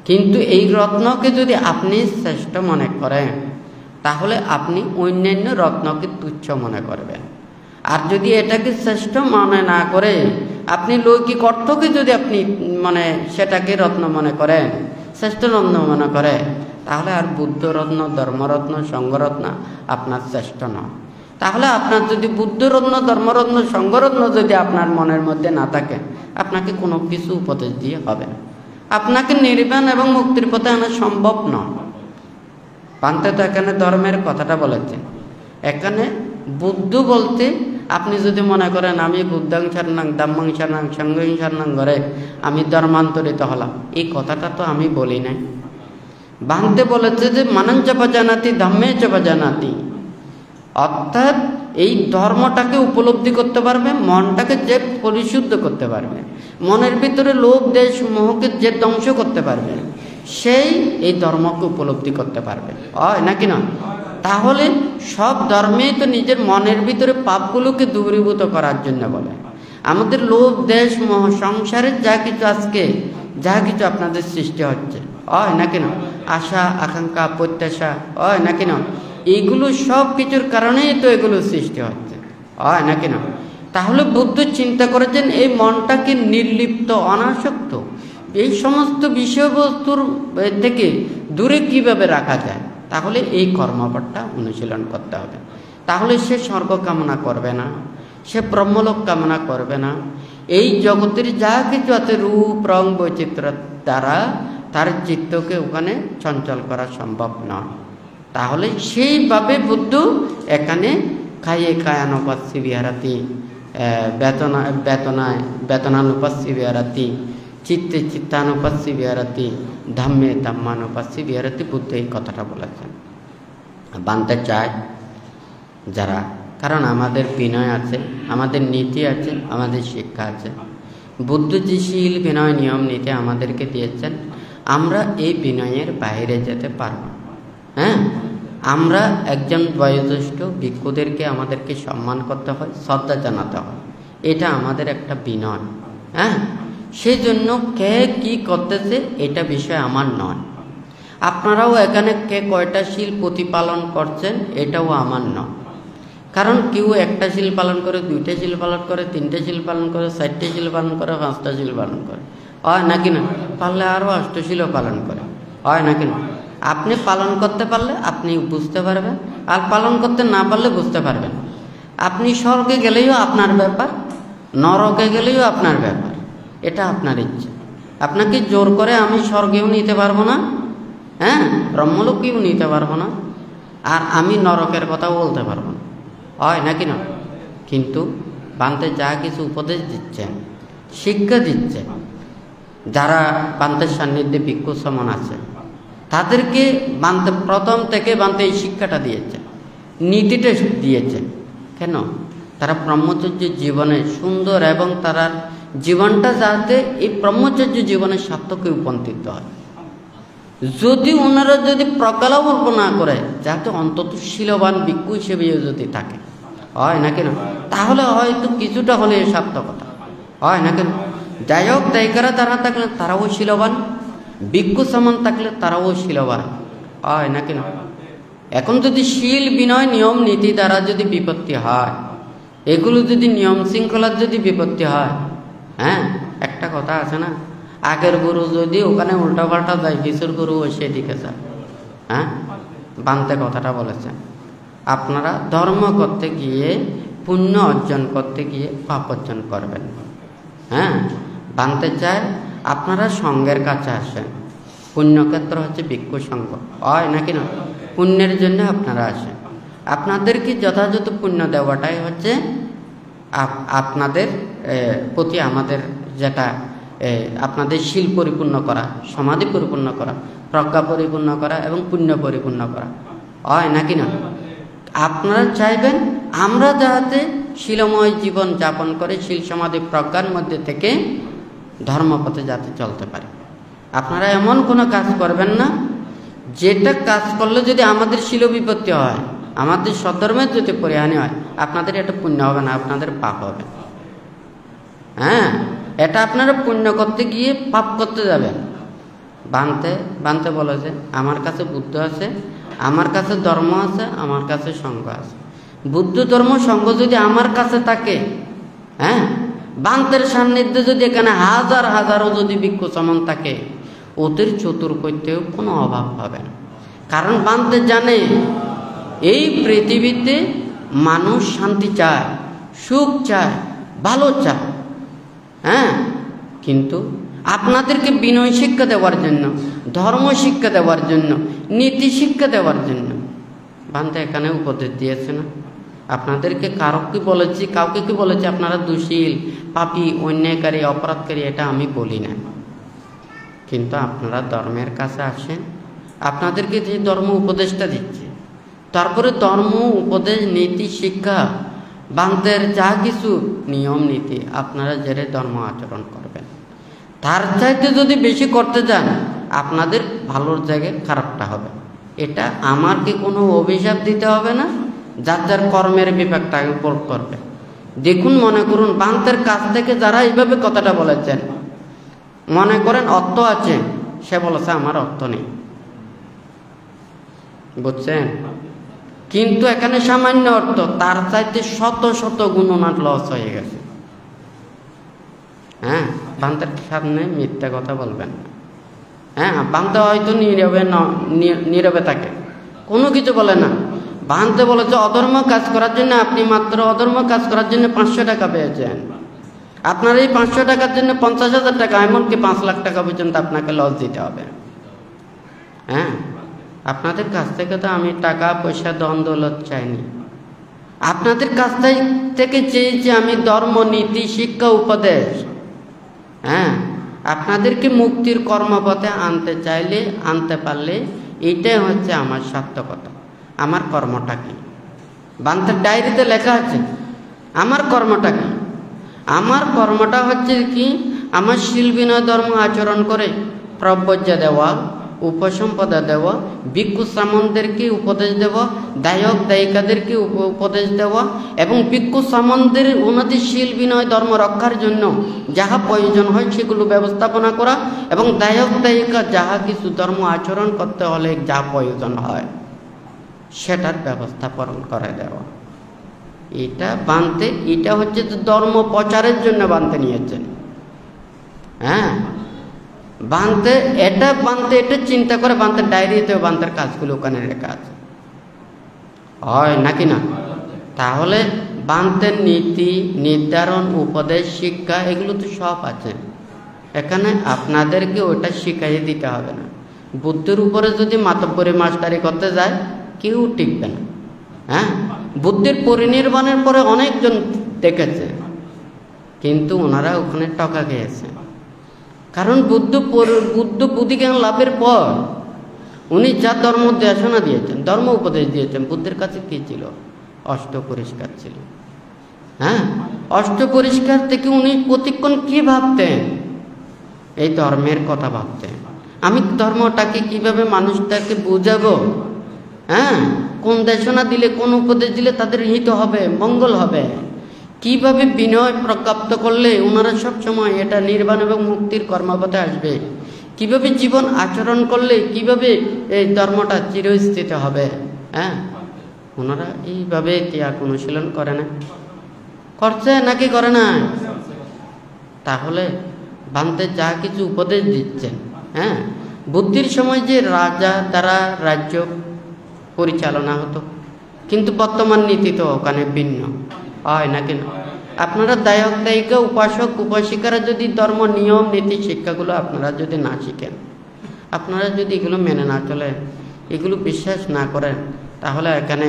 কিন্তু এই রত্নকে যদি আপনি শ্রেষ্ঠ মনে করেন, তাহলে আপনি অন্যান্য রত্নকে তুচ্ছ মনে করবেন। আর যদি এটাকে শ্রেষ্ঠ মনে না করে আপনি লৌকিক অর্থকে যদি আপনি সেটাকে রত্ন মনে করেন, শ্রেষ্ঠ রত্ন মনে করেন, তাহলে আর বুদ্ধরত্ন, ধর্মরত্ন, সংঘরত্ন আপনার শ্রেষ্ঠ নয়। তাহলে আপনার যদি বুদ্ধরত্ন, ধর্মরত্ন, সংঘরত্ন যদি আপনার মনের মধ্যে না থাকে, আপনাকে কোনো কিছু উপদেশ দিয়ে হবে না। আপনাকে নির্বাণ এবং মুক্তির পথে আনা সম্ভব নয়। পান্তে তো এখানে ধর্মের কথাটা বলেছে। এখানে বুদ্ধ বলতে আপনি যদি মনে করেন আমি বুদ্ধাং শরণাং ধাম্মাং শরণাং সংঘং শরণাং করে আমি ধর্মান্তরিত হলাম, এই কথাটা তো আমি বলি নাই। বান্তে বলেছে যে মানঞ্চ জানাতি ধম্মে চ জানাতি, অর্থাৎ এই ধর্মটাকে উপলব্ধি করতে পারবে, মনটাকে যে পরিশুদ্ধ করতে পারবে, মনের ভিতরে লোভ দেশ মোহকে যে ধ্বংস করতে পারবে, সেই এই ধর্মকে উপলব্ধি করতে পারবে, হয় নাকি না? তাহলে সব ধর্মেই তো নিজের মনের ভিতরে পাপগুলোকে দূরীভূত করার জন্য বলে। আমাদের লোভ দেশ মোহ সংসারের যা কিছু আজকে যা কিছু আপনাদের সৃষ্টি হচ্ছে, হয় নাকি না? আশা আকাঙ্ক্ষা প্রত্যাশা, হয় নাকি না? এইগুলো সব কিছুর কারণেই তো এগুলো সৃষ্টি হচ্ছে, হয় নাকি না? তাহলে বুদ্ধ চিন্তা করেছেন এই মনটাকে নির্লিপ্ত, অনাসক্ত, এই সমস্ত বিষয়বস্তুর থেকে দূরে কিভাবে রাখা যায়। তাহলে এই কর্মপথটা অনুশীলন করতে হবে। তাহলে সে স্বর্গ কামনা করবে না, সে ব্রহ্মলোক কামনা করবে না। এই জগতের যা কিছু আছে রূপ রং বৈচিত্র্য দ্বারা তার চিত্তকে ওখানে চঞ্চল করা সম্ভব নয়। তাহলে সেইভাবে বুদ্ধ এখানে খাইয়ে কায়ানুপাস্যি বিহারাতি, বেতনানুপাস্যি বিহারাতি, চিত্তে চিত্তানুপাস্যি বিহারাতি, ধাম্মে ধাম্মানুপাস্যি বিহারাতি, বুদ্ধ এই কথাটা বলেছেন। বানতে চায় যারা, কারণ আমাদের বিনয় আছে, আমাদের নীতি আছে, আমাদের শিক্ষা আছে। বুদ্ধ যে শীল বিনয় নিয়ম নীতি আমাদেরকে দিয়েছেন, আমরা এই বিনয়ের বাইরে যেতে পারব। হ্যাঁ, আমরা একজন বয়োজ্যেষ্ঠ ভিক্ষুদেরকে আমাদেরকে সম্মান করতে হয়, শ্রদ্ধা জানাতে হয়, এটা আমাদের একটা বিনয়। হ্যাঁ, সেই জন্য কে কি করতেছে এটা বিষয় আমার নয়। আপনারাও এখানে কে কয়টা শীল প্রতিপালন করছেন এটাও আমার নয়। কারণ কেউ একটা শীল পালন করে, দুইটা শীল পালন করে, তিনটে শীল পালন করে, চারটে শীল পালন করে, পাঁচটা শীল পালন করে, হয় নাকি না? পারলে আরও অষ্টশীলও পালন করে, হয় নাকি না? আপনি পালন করতে পারলে আপনি বুঝতে পারবেন, আর পালন করতে না পারলে বুঝতে পারবেন। আপনি স্বর্গে গেলেও আপনার ব্যাপার, নরকে গেলেও আপনার ব্যাপার, এটা আপনার ইচ্ছা। আপনাকে জোর করে আমি স্বর্গেও নিতে পারবো না, হ্যাঁ, ব্রহ্মলোকেও নিতে পারবো না, আর আমি নরকের কথাও বলতে পারবো না, হয় নাকি না? কিন্তু বান্তে যা কিছু উপদেশ দিচ্ছেন, শিক্ষা দিচ্ছেন, যারা বান্তের সান্নিধ্যে ভিক্ষু সমান আছে তাদেরকে বান্তে প্রথম থেকে বান্তে এই শিক্ষাটা দিয়েছে, নীতিটা দিয়েছে। কেন? তারা ব্রহ্মচর্য জীবনে সুন্দর এবং তারা জীবনটা যাতে এই ব্রহ্মচর্য জীবনের সার্থকে উপনীত হয়। যদি ওনারা যদি প্রকল্প না করে, যাতে অন্তত শীলবান ভিক্ষু হিসেবে যদি থাকে, হয় নাকি না? তাহলে হয়তো কিছুটা হলে সার্থকতা, হয় নাকি না? যাই হোক, দায়িকারা তারা থাকলে তারাও শীলবান, ভিক্ষু সমান থাকলে তারাও শীলবান, হয় নাকি না? এখন যদি শীল বিনয় নিয়ম নীতি দ্বারা যদি বিপত্তি হয়, এগুলো যদি নিয়ম শৃঙ্খলার যদি বিপত্তি হয়, হ্যাঁ, একটা কথা আছে না, আগের গুরু যদি ওখানে উল্টাপাল্টা যায়, পিছুর গুরু সেদিকে যায়। হ্যাঁ, বান্তে কথাটা বলেছেন, আপনারা ধর্ম করতে গিয়ে, পুণ্য অর্জন করতে গিয়ে পাপ অর্জন করবেন। হ্যাঁ, বান্তে চায় আপনারা সঙ্গের কাছে আসেন। পুণ্যক্ষেত্র হচ্ছে ভিক্ষু সঙ্গ, হয় নাকি না? পুণ্যের জন্য আপনারা আসেন। আপনাদেরকে যথাযথ পুণ্য দেওয়াটাই হচ্ছে আপনাদের প্রতি আমাদের যেটা আপনাদের শীল পরিপূর্ণ করা, সমাধি পরিপূর্ণ করা, প্রজ্ঞা পরিপূর্ণ করা এবং পুণ্য পরিপূর্ণ করা, হয় নাকি না? আপনারা চাইবেন আমরা যাতে শীলময় জীবন যাপন করে শীল সমাধি প্রজ্ঞার মধ্যে থেকে ধর্মপথে যাতে চলতে পারে। আপনারা এমন কোনো কাজ করবেন না যেটা কাজ করলে যদি আমাদের শীল বিপত্তি হয়, আমাদের সদ্ধর্মের যদি পরিহানি হয়, আপনাদের এটা পুণ্য হবে না, আপনাদের পাপ হবে। হ্যাঁ, এটা আপনারা পুণ্য করতে গিয়ে পাপ করতে যাবেন। বানতে বলেছে আমার কাছে বুদ্ধ আছে, আমার কাছে ধর্ম আছে, আমার কাছে সঙ্গ আছে। বুদ্ধ ধর্ম সঙ্গ যদি আমার কাছে থাকে, হ্যাঁ, বান্তের সান্নিধ্যে যদি এখানে হাজার হাজারও যদি ভিক্ষু সমান থাকে, ওদের চতুর্পত্যেও কোনো অভাব হবে না। কারণ বান্তে জানে এই পৃথিবীতে মানুষ শান্তি চায়, সুখ চায়, ভালো চায়, হ্যাঁ, কিন্তু আপনাদেরকে বিনয় শিক্ষা দেওয়ার জন্য, ধর্ম শিক্ষা দেওয়ার জন্য, নীতি শিক্ষা দেওয়ার জন্য বান্দা এখানে উপদেশ দিয়েছে না? আপনাদেরকে কাউকে কি বলেছি আপনারা দুশীল, পাপী, অন্যায়কারী, অপরাধকারী, এটা আমি বলি না। কিন্তু আপনারা ধর্মের কাছে আসেন, আপনাদেরকে যে ধর্ম উপদেশটা দিচ্ছে, তারপরে ধর্ম উপদেশ, নীতি শিক্ষা, বান্দের যা কিছু নিয়ম নীতি আপনারা জেরে ধর্ম আচরণ করবেন। তার চাইতে যদি বেশি করতে যান, আপনাদের ভালোর জায়গায় খারাপটা হবে। এটা আমাকে কোনো অভিশাপ দিতে হবে না, যার যার কর্মের বিপাকটা প্রয়োগ করবে। দেখুন, মনে করুন বান্দের কাছ থেকে যারা এইভাবে কথাটা বলেছেন, মনে করেন অর্থ আছে, সে বলেছে আমার অর্থ নেই, বুঝছেন? কিন্তু এখানে সামান্য অর্থ, তার চাইতে শত শত গুণ ওনার লস হয়ে গেছে। হ্যাঁ, বান্দার সামনে মিথ্যা কথা বলবেন না। হ্যাঁ, বান্দা হয়তো নীরবে থাকে, কোনো কিছু বলে না। বান্দে বলেছে অধর্ম কাজ করার জন্য আপনি মাত্র অধর্ম কাজ করার জন্য 500 টাকা পেয়েছেন। আপনার এই 500 টাকার জন্য 50,000 টাকা, এমনকি 5 লাখ টাকা পর্যন্ত আপনাকে লস দিতে হবে। হ্যাঁ, আপনাদের কাছ থেকে তো আমি টাকা পয়সা ধন দৌলত চাইনি, আপনাদের কাছ থেকে চেয়েছি আমি ধর্ম, নীতি, শিক্ষা, উপদেশ। হ্যাঁ, আপনাদেরকে মুক্তির কর্মপথে আনতে চাইলে, আনতে পারলে এইটাই হচ্ছে আমার সার্থকতা। আমার কর্মটা কি? বান্দার ডায়েরিতে লেখা আছে আমার কর্মটা কি। আমার কর্মটা হচ্ছে কি, আমার শীল বিনয় ধর্ম আচরণ করে প্রব্রজ্জা দেওয়া, উপসম্পদা দেওয়া, ভিক্ষু শ্রামণদেরকে উপদেশ দেওয়া, দায়ক দায়িকাদেরকে উপদেশ দেওয়া, এবং ভিক্ষু শ্রামণদের উন্নতি শীল বিনয় ধর্ম রক্ষার জন্য যাহা প্রয়োজন হয় সেগুলো ব্যবস্থাপনা করা, এবং দায়ক দায়িকা যাহা কিছু ধর্ম আচরণ করতে হলে যা প্রয়োজন হয় সেটার ব্যবস্থাপনা করে দেওয়া। এটা বানতে, এটা হচ্ছে ধর্ম প্রচারের জন্য বানতে নিয়েছেন। হ্যাঁ, বানতে এটা চিন্তা করে বানতে ডায়েরিতেও বান্তের কাজগুলো ওখানে লেখা আছে, হয় নাকি না? তাহলে বান্তের নীতি নির্ধারণ, উপদেশ, শিক্ষা এগুলো তো সব আছে এখানে। আপনাদেরকে ওটা শিখাইয়ে দিতে হবে না। বুদ্ধির উপরে যদি মাতব্বরি মাস্টারি করতে যায় কেউ টিকবে না। হ্যাঁ, বুদ্ধির পরিনির্বাণের পরে অনেকজন দেখেছে, কিন্তু ওনারা ওখানে টকা খেয়েছে। কারণ বুদ্ধ বুদ্ধিজ্ঞান লাভের পর উনি যা ধর্ম দেশনা দিয়েছেন, ধর্ম উপদেশ দিয়েছেন, বুদ্ধের কাছে কি ছিল? অষ্ট পরিষ্কার ছিল। হ্যাঁ, অষ্ট পরিষ্কার থেকে উনি প্রতিক্ষণ কি ভাবতেন? এই ধর্মের কথা ভাবতেন। আমি ধর্মটাকে কিভাবে মানুষটাকে বুঝাবো? হ্যাঁ, কোন দেশনা দিলে, কোন উপদেশ দিলে তাদের হিত হবে, মঙ্গল হবে, কিভাবে বিনয় প্রজ্ঞাপ্ত করলে ওনারা সবসময় এটা নির্বাণ এবং মুক্তির কর্মপথে আসবে, কিভাবে জীবন আচরণ করলে কিভাবে এই ধর্মটা চিরস্থিত হবে। হ্যাঁ, ওনারা এইভাবে ত্যাগ অনুশীলন করে না, করছে নাকি করে না? তাহলে বান্তে যা কিছু উপদেশ দিচ্ছেন, হ্যাঁ, বুদ্ধির সময় যে রাজা দ্বারা রাজ্য পরিচালনা হতো, কিন্তু বর্তমান নীতি তো ওখানে ভিন্ন, হয় নাকি না? আপনারা দায়ক দায়িকা, উপাসক উপাসিকারা যদি ধর্ম নিয়ম নীতি শিক্ষাগুলো আপনারা যদি না শিখেন, আপনারা যদি এগুলো মেনে না চলে, এগুলো বিশ্বাস না করেন, তাহলে এখানে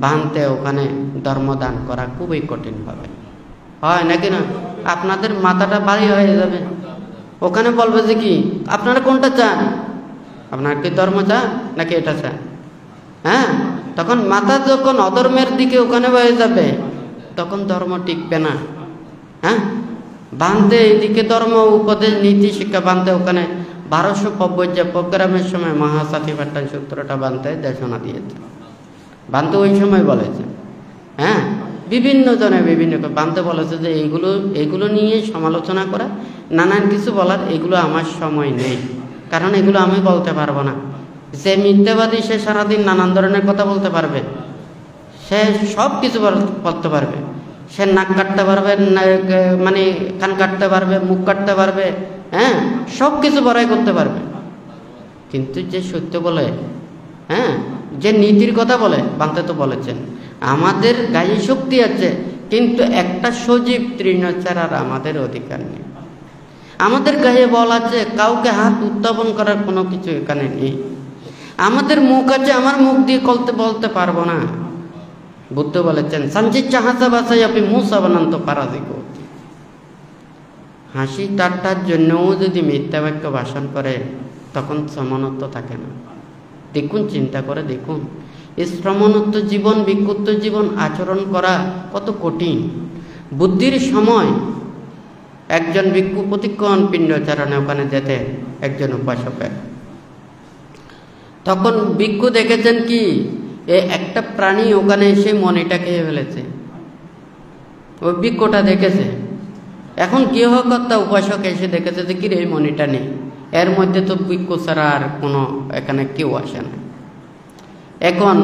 বানতে ওখানে ধর্মদান করা খুবই কঠিন হবে, হয় নাকি না? আপনাদের মাথাটা ভারী হয়ে যাবে। ওখানে বলবে যে কি আপনারা কোনটা চান, আপনার কি ধর্ম চান নাকি এটা চান? হ্যাঁ, তখন মাথা যখন অধর্মের দিকে ওখানে হয়ে যাবে, তখন ধর্ম টিকবে না। হ্যাঁ, বানতে এইদিকে ধর্ম উপদেশ নীতি শিক্ষা বানতে ওখানে 1250 প্রোগ্রামের সময় মহাসাথী পাট্টান সূত্রটা বানতে দেশনা দিয়েছে। বানতে ওই সময় বলেছে, হ্যাঁ, বিভিন্ন জনে বিভিন্ন বানতে বলেছে যে এইগুলো নিয়ে সমালোচনা করা, নানান কিছু বলার, এগুলো আমার সময় নেই, কারণ এগুলো আমি বলতে পারবো না। যে মিথ্যাবাদী সে সারাদিন নানান ধরনের কথা বলতে পারবে, সে সব কিছু বলতে পারবে, সে নাক কাটতে পারবে, মানে কান কাটতে পারবে, মুখ কাটতে পারবে, হ্যাঁ, সব কিছু বড়াই করতে পারবে, কিন্তু যে সত্য বলে, হ্যাঁ, যে নীতির কথা বলে, বানতে তো বলেছেন আমাদের গায়ে শক্তি আছে, কিন্তু একটা সজীব তৃণ ছাড়ার আমাদের অধিকার নেই। আমাদের গায়ে বল আছে, কাউকে হাত উত্থাপন করার কোনো কিছু এখানে নেই। আমাদের মুখ আছে, আমার মুখ দিয়ে বলতে পারবো না। বুদ্ধ বলেছেন, সঞ্চিচ্ছা হাসা বাসাই আপনি মুসা বানান্ত পারাদিক। হাসি ঠাট্টার জন্যও যদি মিথ্যা বাক্য ভাষণ করে, তখন শ্রমণত্ব থাকে না। দেখুন, চিন্তা করে দেখুন, এই শ্রমণত্ব জীবন, বিক্ষুব্ধ জীবন আচরণ করা কত কঠিন। বুদ্ধির সময় একজন ভিক্ষু প্রতিক্ষণ পিণ্ডচারণে ওখানে যেতে একজন উপাসকের, তখন ভিক্ষু দেখেছেন কি একটা প্রাণী ওখানে এসে মণিটা খেয়ে ফেলেছে। ওই ভিক্ষুটা দেখেছে। এখন গৃহকর্তা উপাসক এসে দেখেছে যে কি রে, এই মণিটা নেই। এর মধ্যে তো ভিক্ষু ছাড়া আর কোনো এখানে কেউ আসে না। এখন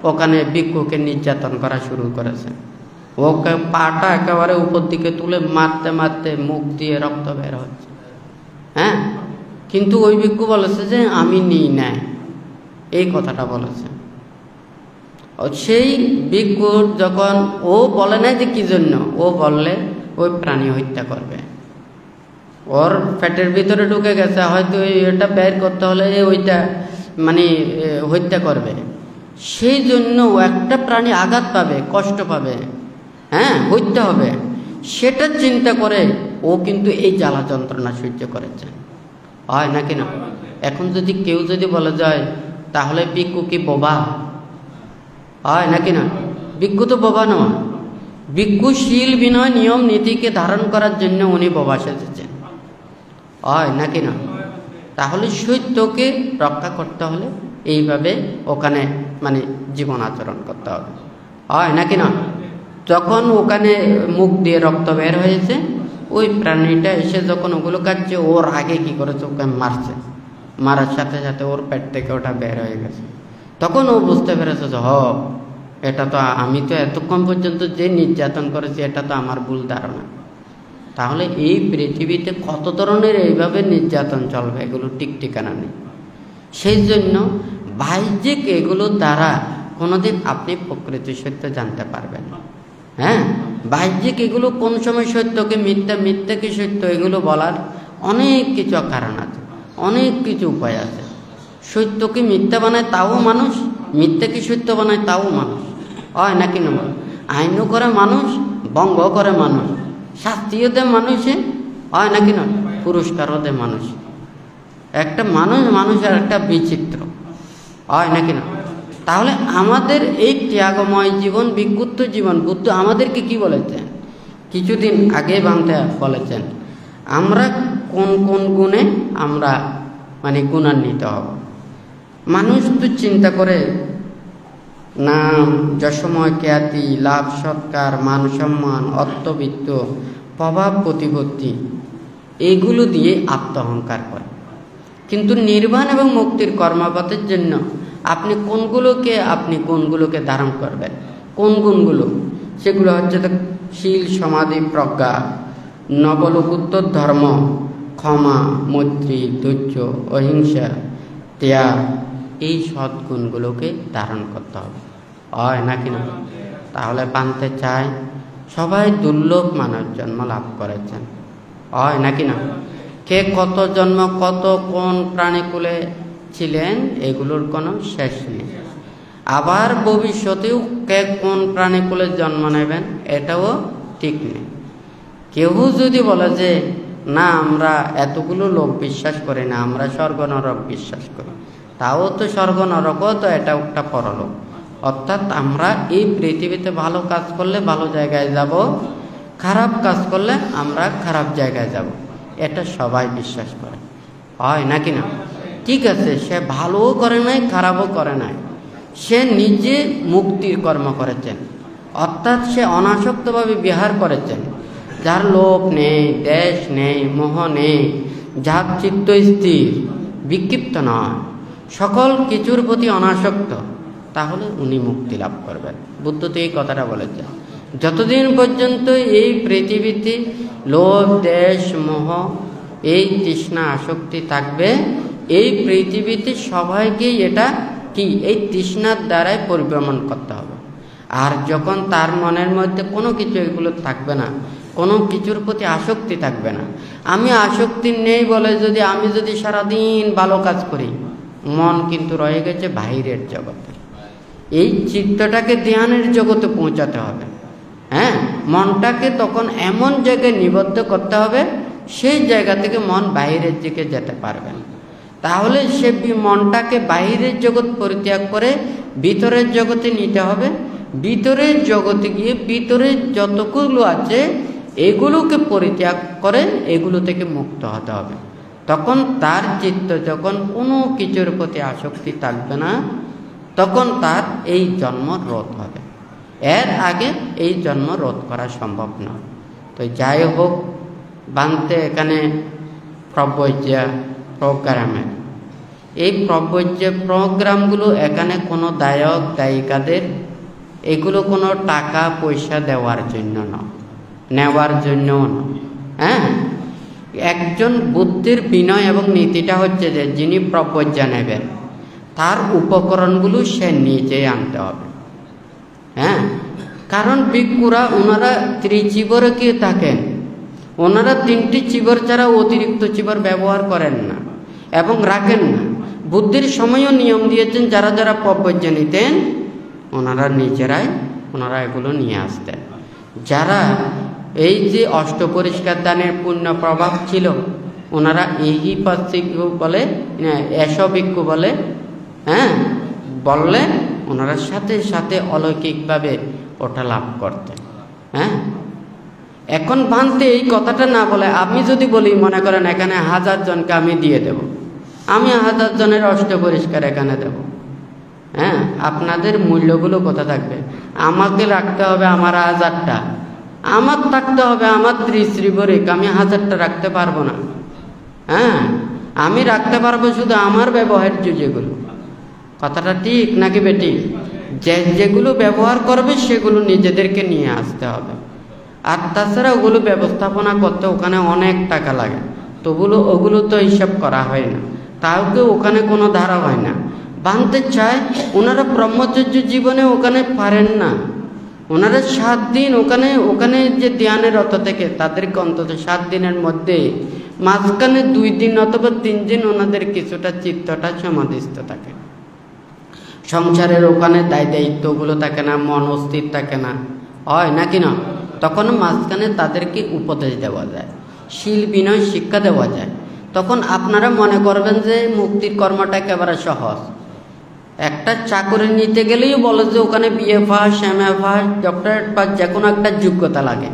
ওখানে ভিক্ষুকে নির্যাতন করা শুরু করেছে। ওকে পাটা একেবারে উপর দিকে তুলে মারতে মারতে মুখ দিয়ে রক্ত বের হচ্ছে। হ্যাঁ, কিন্তু ওই ভিক্ষু বলেছে যে আমি নিই নাই, এই কথাটা বলেছে। সেই ভিক্ষুর যখন ও বলে নাই যে কি জন্য, ও বললে ওই প্রাণী হত্যা করবে, ওর পেটের ভিতরে ঢুকে গেছে, হয়তো এটা বের করতে হলে ওইটা মানে হত্যা করবে। সেই জন্য একটা প্রাণী আঘাত পাবে, কষ্ট পাবে, হ্যাঁ হত্যা হবে, সেটা চিন্তা করে ও কিন্তু এই জ্বালা যন্ত্রণা সহ্য করেছে। হয় নাকি না? এখন যদি কেউ যদি বলে যায় তাহলে ভিক্ষু কি বোবা? হয় নাকি না? ভিক্ষু তো বোবা নয়। ভিক্ষু শীল বিনয় নিয়ম নীতিকে ধারণ করার জন্য উনি বোবা সেজেছেন। হয় নাকি না? তাহলে সত্যকে রক্ষা করতে হলে এইভাবে ওখানে মানে জীবন আচরণ করতে হবে। হয় নাকি না? যখন ওখানে মুখ দিয়ে রক্ত বের হয়েছে, ওই প্রাণীটা এসে যখন ওগুলো কাটছে, ওর আগে কি করেছে, ওকে মারছে। মারার সাথে সাথে ওর পেট থেকে ওটা বের হয়ে গেছে। তখন ও বুঝতে পেরেছে যে এটা তো আমি তো এতক্ষণ পর্যন্ত যে নির্যাতন করেছি, এটা তো আমার ভুল ধারণা। তাহলে এই পৃথিবীতে কত ধরনের এইভাবে নির্যাতন চলবে, এগুলো ঠিক ঠিকানা নেই। সেই জন্য বাহ্যিক এগুলোর দ্বারা কোনোদিন আপনি প্রকৃতি সত্য জানতে পারবেন না। হ্যাঁ, বাহ্যিক এগুলো কোন সময় সত্যকে মিথ্যা, মিথ্যাকে সত্য, এগুলো বলার অনেক কিছু কারণ আছে, অনেক কিছু উপায় আছে। সত্যকে মিথ্যা বানায় তাও মানুষ, মিথ্যাকে সত্য বানায় তাও মানুষ। হয় নাকি না? আইনও করে মানুষ, বঙ্গ করে মানুষ, শাস্তিও দেয় মানুষে। হয় নাকি না? পুরস্কারও দেয় মানুষ। একটা মানুষের একটা বিচিত্র। হয় নাকি না? তাহলে আমাদের এই ত্যাগময় জীবন, বিক্ষুব্ধ জীবন, বুদ্ধ আমাদেরকে কি বলেছেন? কিছুদিন আগে বানতে বলেছেন, আমরা কোন কোন গুণে আমরা মানে গুণান্বিত হব। মানুষ তো চিন্তা করে নাম, যশময়, খ্যাতি, লাভ, সৎকার, মান সম্মান, অর্থবিত্ত, প্রভাব, প্রতিপত্তি, এগুলো দিয়ে আত্মঅহংকার করে। কিন্তু নির্বাণ এবং মুক্তির কর্মপথের জন্য আপনি গুণগুলোকে ধারণ করবেন। কোন গুণগুলো? সেগুলো হচ্ছে তো শীল, সমাধি, প্রজ্ঞা, নবলোকোত্তর ধর্ম, ক্ষমা, মৈত্রী, ধৈর্য, অহিংসা, ত্যাগ, এই সদ্গুণগুলোকে ধারণ করতে হবে। হয় নাকি না? তাহলে বানতে চাই সবাই দুর্লভ মানব জন্ম লাভ করেছেন। হয় নাকি না? কে কত জন্ম, কত কোন প্রাণীকুলে ছিলেন, এগুলোর কোনো শেষ নেই। আবার ভবিষ্যতেও কে কোন প্রাণীকুলে জন্ম নেবেন, এটাও ঠিক নেই। কেউ যদি বলে যে না আমরা এতগুলো লোক বিশ্বাস করি না, আমরা স্বর্গ নরক বিশ্বাস করি, তাও তো স্বর্গ নরকও তো এটা একটা পরলোক। অর্থাৎ আমরা এই পৃথিবীতে ভালো কাজ করলে ভালো জায়গায় যাব, খারাপ কাজ করলে আমরা খারাপ জায়গায় যাব, এটা সবাই বিশ্বাস করে। হয় নাকি না? ঠিক আছে, সে ভালোও করে নাই, খারাপও করে নাই, সে নিজে মুক্তির কর্ম করেছেন। অর্থাৎ সে অনাসক্তভাবে বিহার করেছেন, যার লোভ নেই, দেশ নেই, মোহ নেই, যার চিত্ত স্থির, বিক্ষিপ্ত নয়, সকল কিছুর প্রতি অনাসক্ত, তাহলে উনি মুক্তি লাভ করবেন। বুদ্ধ তো এই কথাটা বলেছেন। যতদিন পর্যন্ত এই পৃথিবীতে লোভ, দেশ, মোহ, এই তৃষ্ণা, আসক্তি থাকবে, এই পৃথিবীতে সবাইকেই এটা কি এই তৃষ্ণার দ্বারাই পরিভ্রমণ করতে হবে। আর যখন তার মনের মধ্যে কোনো কিছু এগুলো থাকবে না, কোনো কিছুর প্রতি আসক্তি থাকবে না, আমি আসক্তি নেই বলে আমি যদি সারাদিন ভালো কাজ করি, মন কিন্তু রয়ে গেছে বাইরের জগতে। এই চিত্তটাকে ধ্যানের জগতে পৌঁছাতে হবে। হ্যাঁ, মনটাকে তখন এমন জায়গায় নিবদ্ধ করতে হবে, সেই জায়গা থেকে মন বাইরের দিকে যেতে পারবে না। তাহলে সে মনটাকে বাইরের জগৎ পরিত্যাগ করে ভিতরের জগতে নিতে হবে। ভিতরের জগতে গিয়ে ভিতরে যতগুলো আছে এগুলোকে পরিত্যাগ করে এগুলো থেকে মুক্ত হতে হবে। তখন তার চিত্ত যখন কোনো কিছুর প্রতি আসক্তি থাকবে না, তখন তার এই জন্ম রোধ হবে। এর আগে এই জন্ম রোধ করা সম্ভব নয়। তো যাই হোক, বানতে এখানে প্রব্রজ্য প্রোগ্রামের এই প্রব্রজ্য প্রোগ্রামগুলো এখানে কোনো দায়ক দায়িকাদের এগুলো কোনো টাকা পয়সা দেওয়ার জন্য নয়, নেওয়ার জন্যও নয়। হ্যাঁ, একজন বুদ্ধির বিনয় এবং নীতিটা হচ্ছে যে যিনি প্রব্রজ্য নেবেন তার উপকরণগুলো সে নিজেই আনতে হবে। হ্যাঁ, কারণ ভিক্ষুরা ওনারা ত্রিচিবরে কি থাকেন, ওনারা 3টি চিবর ছাড়া অতিরিক্ত চিবর ব্যবহার করেন না এবং রাখেন না। বুদ্ধির সময়ও নিয়ম দিয়েছেন, যারা যারা প্রব্রজ্য নিতেন ওনারা নিজেরাই এগুলো নিয়ে আসতেন। যারা এই যে অষ্টপরিষ্কার দানের পূর্ণ প্রভাব ছিল, ওনারা এই পাশিকু বলে এসভিক্ষু বলে, হ্যাঁ বললে ওনারা সাথে সাথে অলৌকিকভাবে ওটা লাভ করতেন। হ্যাঁ, এখন ভান্তে এই কথাটা না বলে আমি যদি বলি, মনে করেন এখানে 1000 জনকে আমি দিয়ে দেব, আমি 1000 জনের অষ্টপরিষ্কার এখানে দেব। হ্যাঁ, আপনাদের মূল্যগুলো কোথা থাকবে? আমাকে রাখতে হবে আমার 1000টা, আমার থাকতে হবে আমার 30 রিবরিক, আমি 1000টা রাখতে পারবো না। হ্যাঁ, আমি রাখতে পারবো শুধু আমার ব্যবহার্য যেগুলো। কথাটা ঠিক নাকি বেটি? যেগুলো ব্যবহার করবে সেগুলো নিজেদেরকে নিয়ে আসতে হবে। আর তাছাড়া ওগুলো ব্যবস্থাপনা করতে ওখানে অনেক টাকা লাগে, তো ওগুলো তো হিসাব করা হয় না, তাও ওখানে কোনো ধারা হয় না। বানতে চায় ওনারা ব্রহ্মচর্য জীবনে ওখানে পারেন না, ওনারা 7 দিন ওখানে যে ধ্যানের রত থেকে তাদেরকে অন্তত 7 দিনের মধ্যে মাঝখানে 2 দিন অথবা 3 দিন ওনাদের কিছুটা চিত্তটা সমাধিস্থ থাকে। সংসারের ওখানে দায়িত্বগুলো থাকে না, মন অস্থির থাকে না, হয় নাকি না? তখন মাঝখানে তাদেরকে উপদেশ দেওয়া যায়, শীল বিনয় শিক্ষা দেওয়া যায়। তখন আপনারা মনে করবেন যে মুক্তির কর্মটা একেবারে সহজ। একটা চাকরি নিতে গেলেই বলে যে ওখানে BA pass, MA pass, doctorate pass, যে কোনো একটা যোগ্যতা লাগে।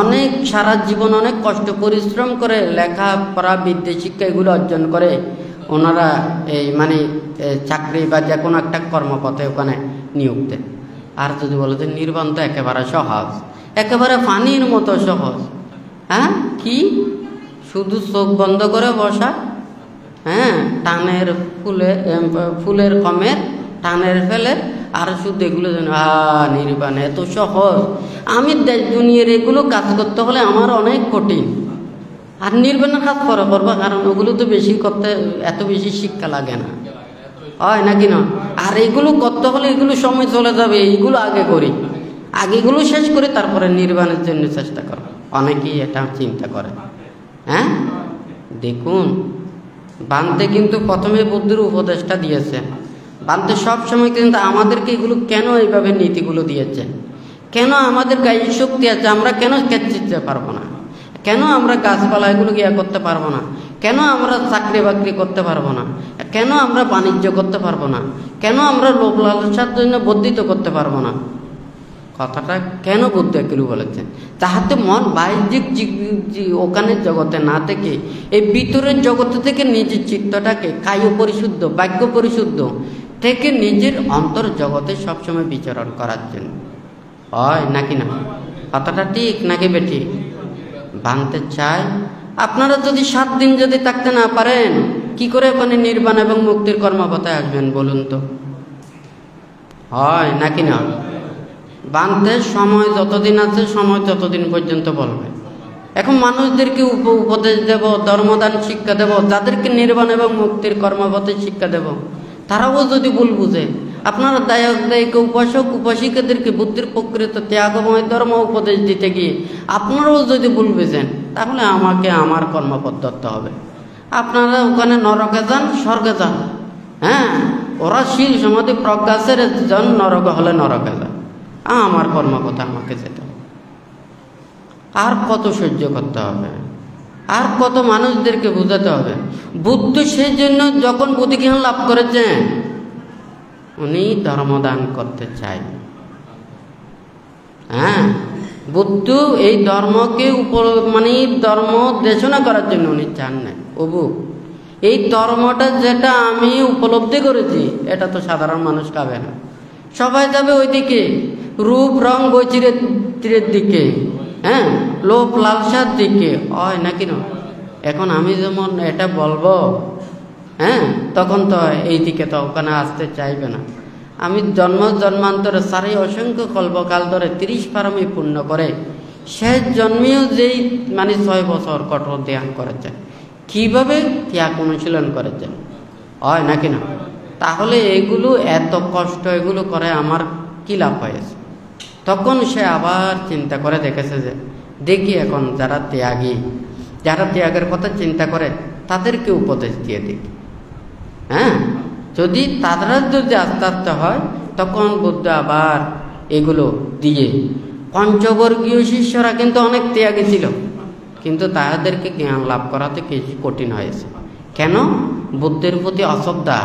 অনেক সারা জীবন অনেক কষ্ট পরিশ্রম করে লেখাপড়া বিদ্যা শিক্ষা এগুলো অর্জন করে ওনারা এই চাকরি বা যে কোনো একটা কর্মপথে ওখানে নিয়োগ দেন। আর যদি বলে যে নির্বাণ তো একেবারে সহজ, একেবারে পানির মতো সহজ। হ্যাঁ, কি শুধু চোখ বন্ধ করে বসা, হ্যাঁ টানের ফুলের কমের টানের ফেলে, আর শুধু এগুলো নির্বাণ এত সহজ। আমি দুনিয়ার এগুলো কাজ করতে হলে আমার অনেক কঠিন, আর নির্বাণের কাজ করবো, কারণ ওগুলো তো বেশি করতে এত বেশি শিক্ষা লাগে না, হয় নাকি না? আর এগুলো করতে হলে এগুলো সময় চলে যাবে, এইগুলো আগে করি, আগে এগুলো শেষ করে তারপরে নির্বাণের জন্য চেষ্টা করো। অনেকেই এটা চিন্তা করে। হ্যাঁ, দেখুন বানতে কিন্তু প্রথমে বুদ্ধির উপদেশটা দিয়েছে। বানতে সবসময় কিন্তু আমাদেরকে এগুলো কেন এইভাবে নীতিগুলো দিয়েছে, কেন আমাদের গায়ে শক্তি আছে, আমরা কেন খেতে পারবো না, কেন আমরা গাছপালা এগুলো গিয়া করতে পারবো না, কেন আমরা চাকরি বাকরি করতে পারবো না, কেন আমরা বাণিজ্য করতে পারবো না, কেন আমরা লোভ লালসার জন্য বর্ধিত করতে পারবো না। কথাটা কেন বুদ্ধ এগুলো বলেছেন? তাহাতে মন বাহ্যিক ওখানে জগতে না থেকে এই ভিতরের জগতে থেকে নিজের চিত্তটাকে কায় পরিশুদ্ধ, বাক্য পরিশুদ্ধ থেকে নিজের অন্তর জগতে সবসময় বিচরণ করার জন্য, হয় নাকি না? কথাটা ঠিক নাকি বেটি? বানতে চায় আপনারা যদি 7 দিন যদি থাকতে না পারেন, কি করে ওখানে নির্বাণ এবং মুক্তির কর্মপথে আসবেন বলুন তো, হয় নাকি না? বানতে সময় যতদিন আছে, সময় ততদিন পর্যন্ত বলবে। এখন মানুষদেরকে উপদেশ দেব, ধর্মদান শিক্ষা দেব, যাদেরকে নির্বাণ এবং মুক্তির কর্মপথে শিক্ষা দেব, তারাও যদি ভুল বুঝে, আপনারা দায়ক দায়িকা উপাসক উপাসিকাদেরকে বুদ্ধির প্রকৃত ত্যাগময় ধর্ম উপদেশ দিতে গিয়ে আপনারাও যদি ভুল বুঝেন, তাহলে আমাকে আমার কর্মপথ ধরতে হবে। আপনারা ওখানে নরকে যান, স্বর্গে যান, হ্যাঁ, ওরা শীল সমাধি প্রজ্ঞা ছেড়ে যান, নরকে হলে নরকে যান, আমার কর্মপথে আমাকে যেতে হবে। আর কত সহ্য করতে হবে, আর কত মানুষদেরকে বোঝাতে হবে। বুদ্ধ সেই জন্য যখন বুদ্ধিজ্ঞান লাভ করেছেন, উনি ধর্মদান করতে চাই। হ্যাঁ, বুদ্ধ এই ধর্মকে ধর্ম দেশনা করার জন্য উনি চান নাই। ওবু এই ধর্মটা যেটা আমি উপলব্ধি করেছি, এটা তো সাধারণ মানুষ খাবে না। সবাই যাবে ওইদিকে, রূপ রং বৈচিত্র্যের দিকে, হ্যাঁ, লোভ লালসার দিকে, হয় নাকি না? এখন আমি যেমন এটা বলবো, হ্যাঁ, তখন তো এই দিকে তো ওখানে আসতে চাইবে না। আমি জন্মান্তরে সারি অসংখ্য কল্পকাল ধরে 30 পারমি পূর্ণ করে শেষ জন্মেও যেই 6 বছর কঠোর ধ্যান করেছেন, কিভাবে ত্যাগ অনুশীলন করেছেন, হয় নাকি না? তাহলে এগুলো এত কষ্ট এগুলো করে আমার কি লাভ হয়েছে? তখন সে আবার চিন্তা করে দেখেছে যে দেখি এখন যারা ত্যাগের কথা চিন্তা করে তাদেরকে উপদেশ দিয়ে দিই। হ্যাঁ, যদি তারা যদি আস্তে আস্তে হয়, তখন বুদ্ধ আবার এগুলো দিয়ে পঞ্চবর্গীয় শিষ্যরা কিন্তু অনেক ত্যাগী ছিল, কিন্তু তাদেরকে জ্ঞান লাভ করাতে কিছু কঠিন হয়েছে। কেন? বুদ্ধের প্রতি অশ্রদ্ধা,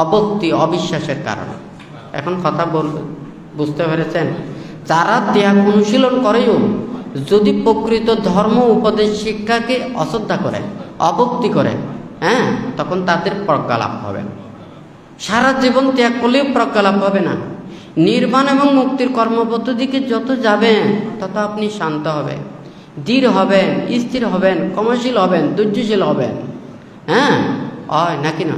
অভক্তি, অবিশ্বাসের কারণে। এখন কথা বুঝতে পেরেছেন? যারা ত্যাগ অনুশীলন করেও যদি প্রকৃত ধর্ম উপদেশ শিক্ষাকে অশ্রদ্ধা করে, অভক্তি করে, হ্যাঁ, তখন তাদের প্রজ্ঞা লাভ হবে না। সারা জীবন ত্যাগ করলেও প্রজ্ঞা লাভ হবে না। নির্বাণ এবং মুক্তির কর্মপদ্ধতিকে যত যাবেন তত আপনি শান্ত হবেন, দৃঢ় হবেন, স্থির হবেন, ক্ষমাশীল হবেন, ধৈর্যশীল হবেন। হ্যাঁ, হয় নাকি না?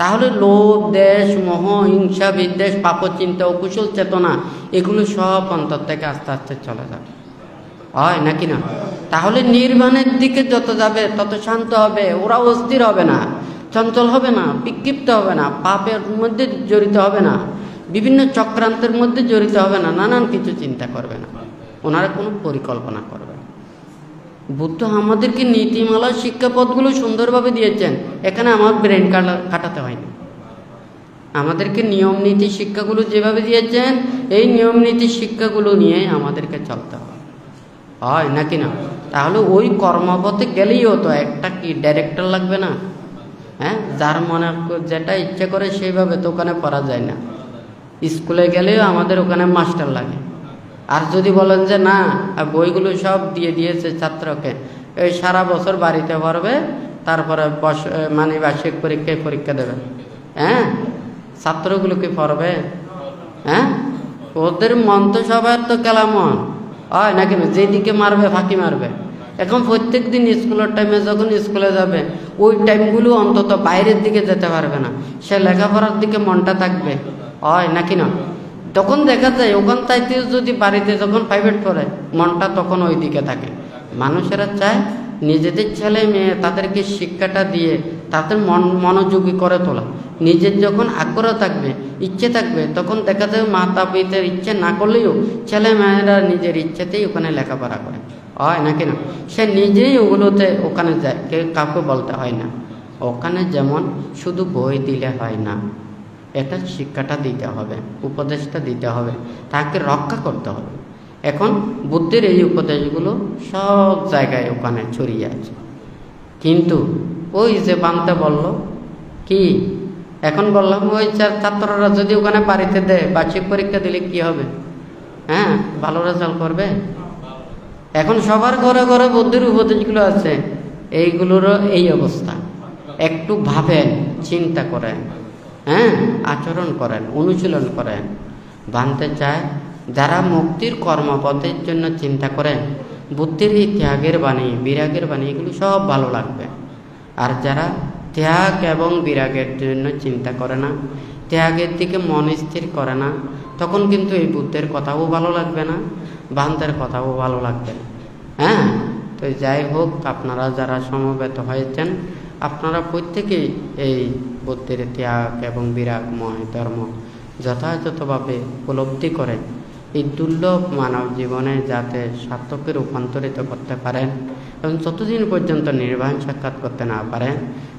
তাহলে লোভ, দেশ, মোহ, হিংসা, বিদ্বেষ, পাপচিন্তা, অকুশল চেতনা এগুলো সব অন্তর থেকে আস্তে আস্তে চলে যাবে, হয় নাকি না? তাহলে নির্বাণের দিকে যত যাবে তত শান্ত হবে, ওরা অস্থির হবে না, চঞ্চল হবে না, বিক্ষিপ্ত হবে না, পাপের মধ্যে জড়িত হবে না, বিভিন্ন চক্রান্তের মধ্যে জড়িত হবে না, নানান কিছু চিন্তা করবে না, ওনারা কোনো পরিকল্পনা করবে না। বুদ্ধ আমাদেরকে নীতিমালা শিক্ষাপথগুলো সুন্দরভাবে দিয়েছেন, এখানে আমার ব্রেন কাটাতে হয়নি। আমাদেরকে নিয়ম নীতি শিক্ষাগুলো যেভাবে দিয়েছেন, এই নিয়ম নীতি শিক্ষাগুলো নিয়ে আমাদেরকে চলতে হবে, হয় নাকি না? তাহলে ওই কর্মপথে গেলেই হতো, একটা কি ডাইরেক্টর লাগবে না? হ্যাঁ, যার মনে যেটা ইচ্ছে করে সেইভাবে তো ওখানে পড়া যায় না। স্কুলে গেলেও আমাদের ওখানে মাস্টার লাগে। আর যদি বলেন যে না, বইগুলো সব দিয়ে দিয়েছে ছাত্রকে, এই সারা বছর বাড়িতে পড়বে, তারপরে বার্ষিক পরীক্ষা দেবে, হ্যাঁ, ছাত্রগুলোকে পড়বে? হ্যাঁ, ওদের মন তো সবার তো কেলা মন, হয় নাকি না? যেদিকে মারবে ফাঁকি মারবে। এখন প্রত্যেক দিন স্কুলের টাইমে যখন স্কুলে যাবে, ওই টাইমগুলো অন্তত বাইরের দিকে যেতে পারবে না, সে লেখাপড়ার দিকে মনটা থাকবে, হয় নাকি না? তখন দেখা যায় ওখান চাইতে যদি বাড়িতে যখন প্রাইভেট পড়ে, মনটা তখন ওই দিকে থাকে। মানুষেরা চায় নিজেদের ছেলে মেয়ে তাদেরকে শিক্ষাটা দিয়ে তাদের মনোযোগী করে তোলা। নিজের যখন আগ্রহ থাকবে, ইচ্ছে থাকবে, তখন দেখা যায় মাতা পিতার ইচ্ছে না করলেও ছেলে মেয়েরা নিজের ইচ্ছেতেই ওখানে লেখাপড়া করে, হয় নাকি না? সে নিজেই ওগুলোতে ওখানে যায়, কেউ কাউকে বলতে হয় না। ওখানে যেমন শুধু বই দিলে হয় না, এটা শিক্ষাটা দিতে হবে, উপদেশটা দিতে হবে, তাকে রক্ষা করতে হবে। এখন বুদ্ধের এই উপদেশগুলো সব জায়গায় ওখানে ছড়িয়ে আছে। কিন্তু ওই যে বানতে বলল কি, এখন বললাম ওই ছাত্ররা যদি ওখানে বাড়িতে দেয়, বার্ষিক পরীক্ষা দিলে কি হবে? হ্যাঁ, ভালো রেজাল্ট করবে? এখন সবার ঘরে ঘরে বুদ্ধের উপদেশগুলো আছে, এইগুলোরও এই অবস্থা। একটু ভাবেন, চিন্তা করেন, হ্যাঁ, আচরণ করেন, অনুশীলন করেন। বানতে চায় যারা মুক্তির কর্মপথের জন্য চিন্তা করেন, বুদ্ধির এই ত্যাগের বাণী, বিরাগের বাণী, এগুলো সব ভালো লাগবে। আর যারা ত্যাগ এবং বিরাগের জন্য চিন্তা করে না, ত্যাগের দিকে মন স্থির করে না, তখন কিন্তু এই বুদ্ধের কথাও ভালো লাগবে না, বান্তের কথাও ভালো লাগবে না। হ্যাঁ, তো যাই হোক, আপনারা যারা সমবেত হয়েছেন, আপনারা প্রত্যেকেই এই বুদ্ধের ত্যাগ এবং বিরাগময় ধর্ম যথাযথভাবে উপলব্ধি করে এই দুর্লভ মানব জীবনে যাতে সার্থকে রূপান্তরিত করতে পারেন এবং যতদিন পর্যন্ত নির্বাণ সাক্ষাৎ করতে না পারেন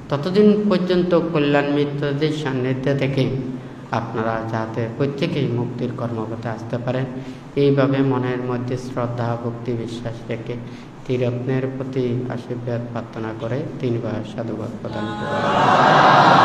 ততদিন পর্যন্ত কল্যাণ মিত্রদের সান্নিধ্য থেকে আপনারা যাতে প্রত্যেকেই মুক্তির কর্মপথে আসতে পারেন, এইভাবে মনের মধ্যে শ্রদ্ধা, ভক্তি, বিশ্বাস রেখে ত্রিরত্নের প্রতি আশীর্বাদ প্রার্থনা করে 3 বার সাধুবাদ প্রদান করেন।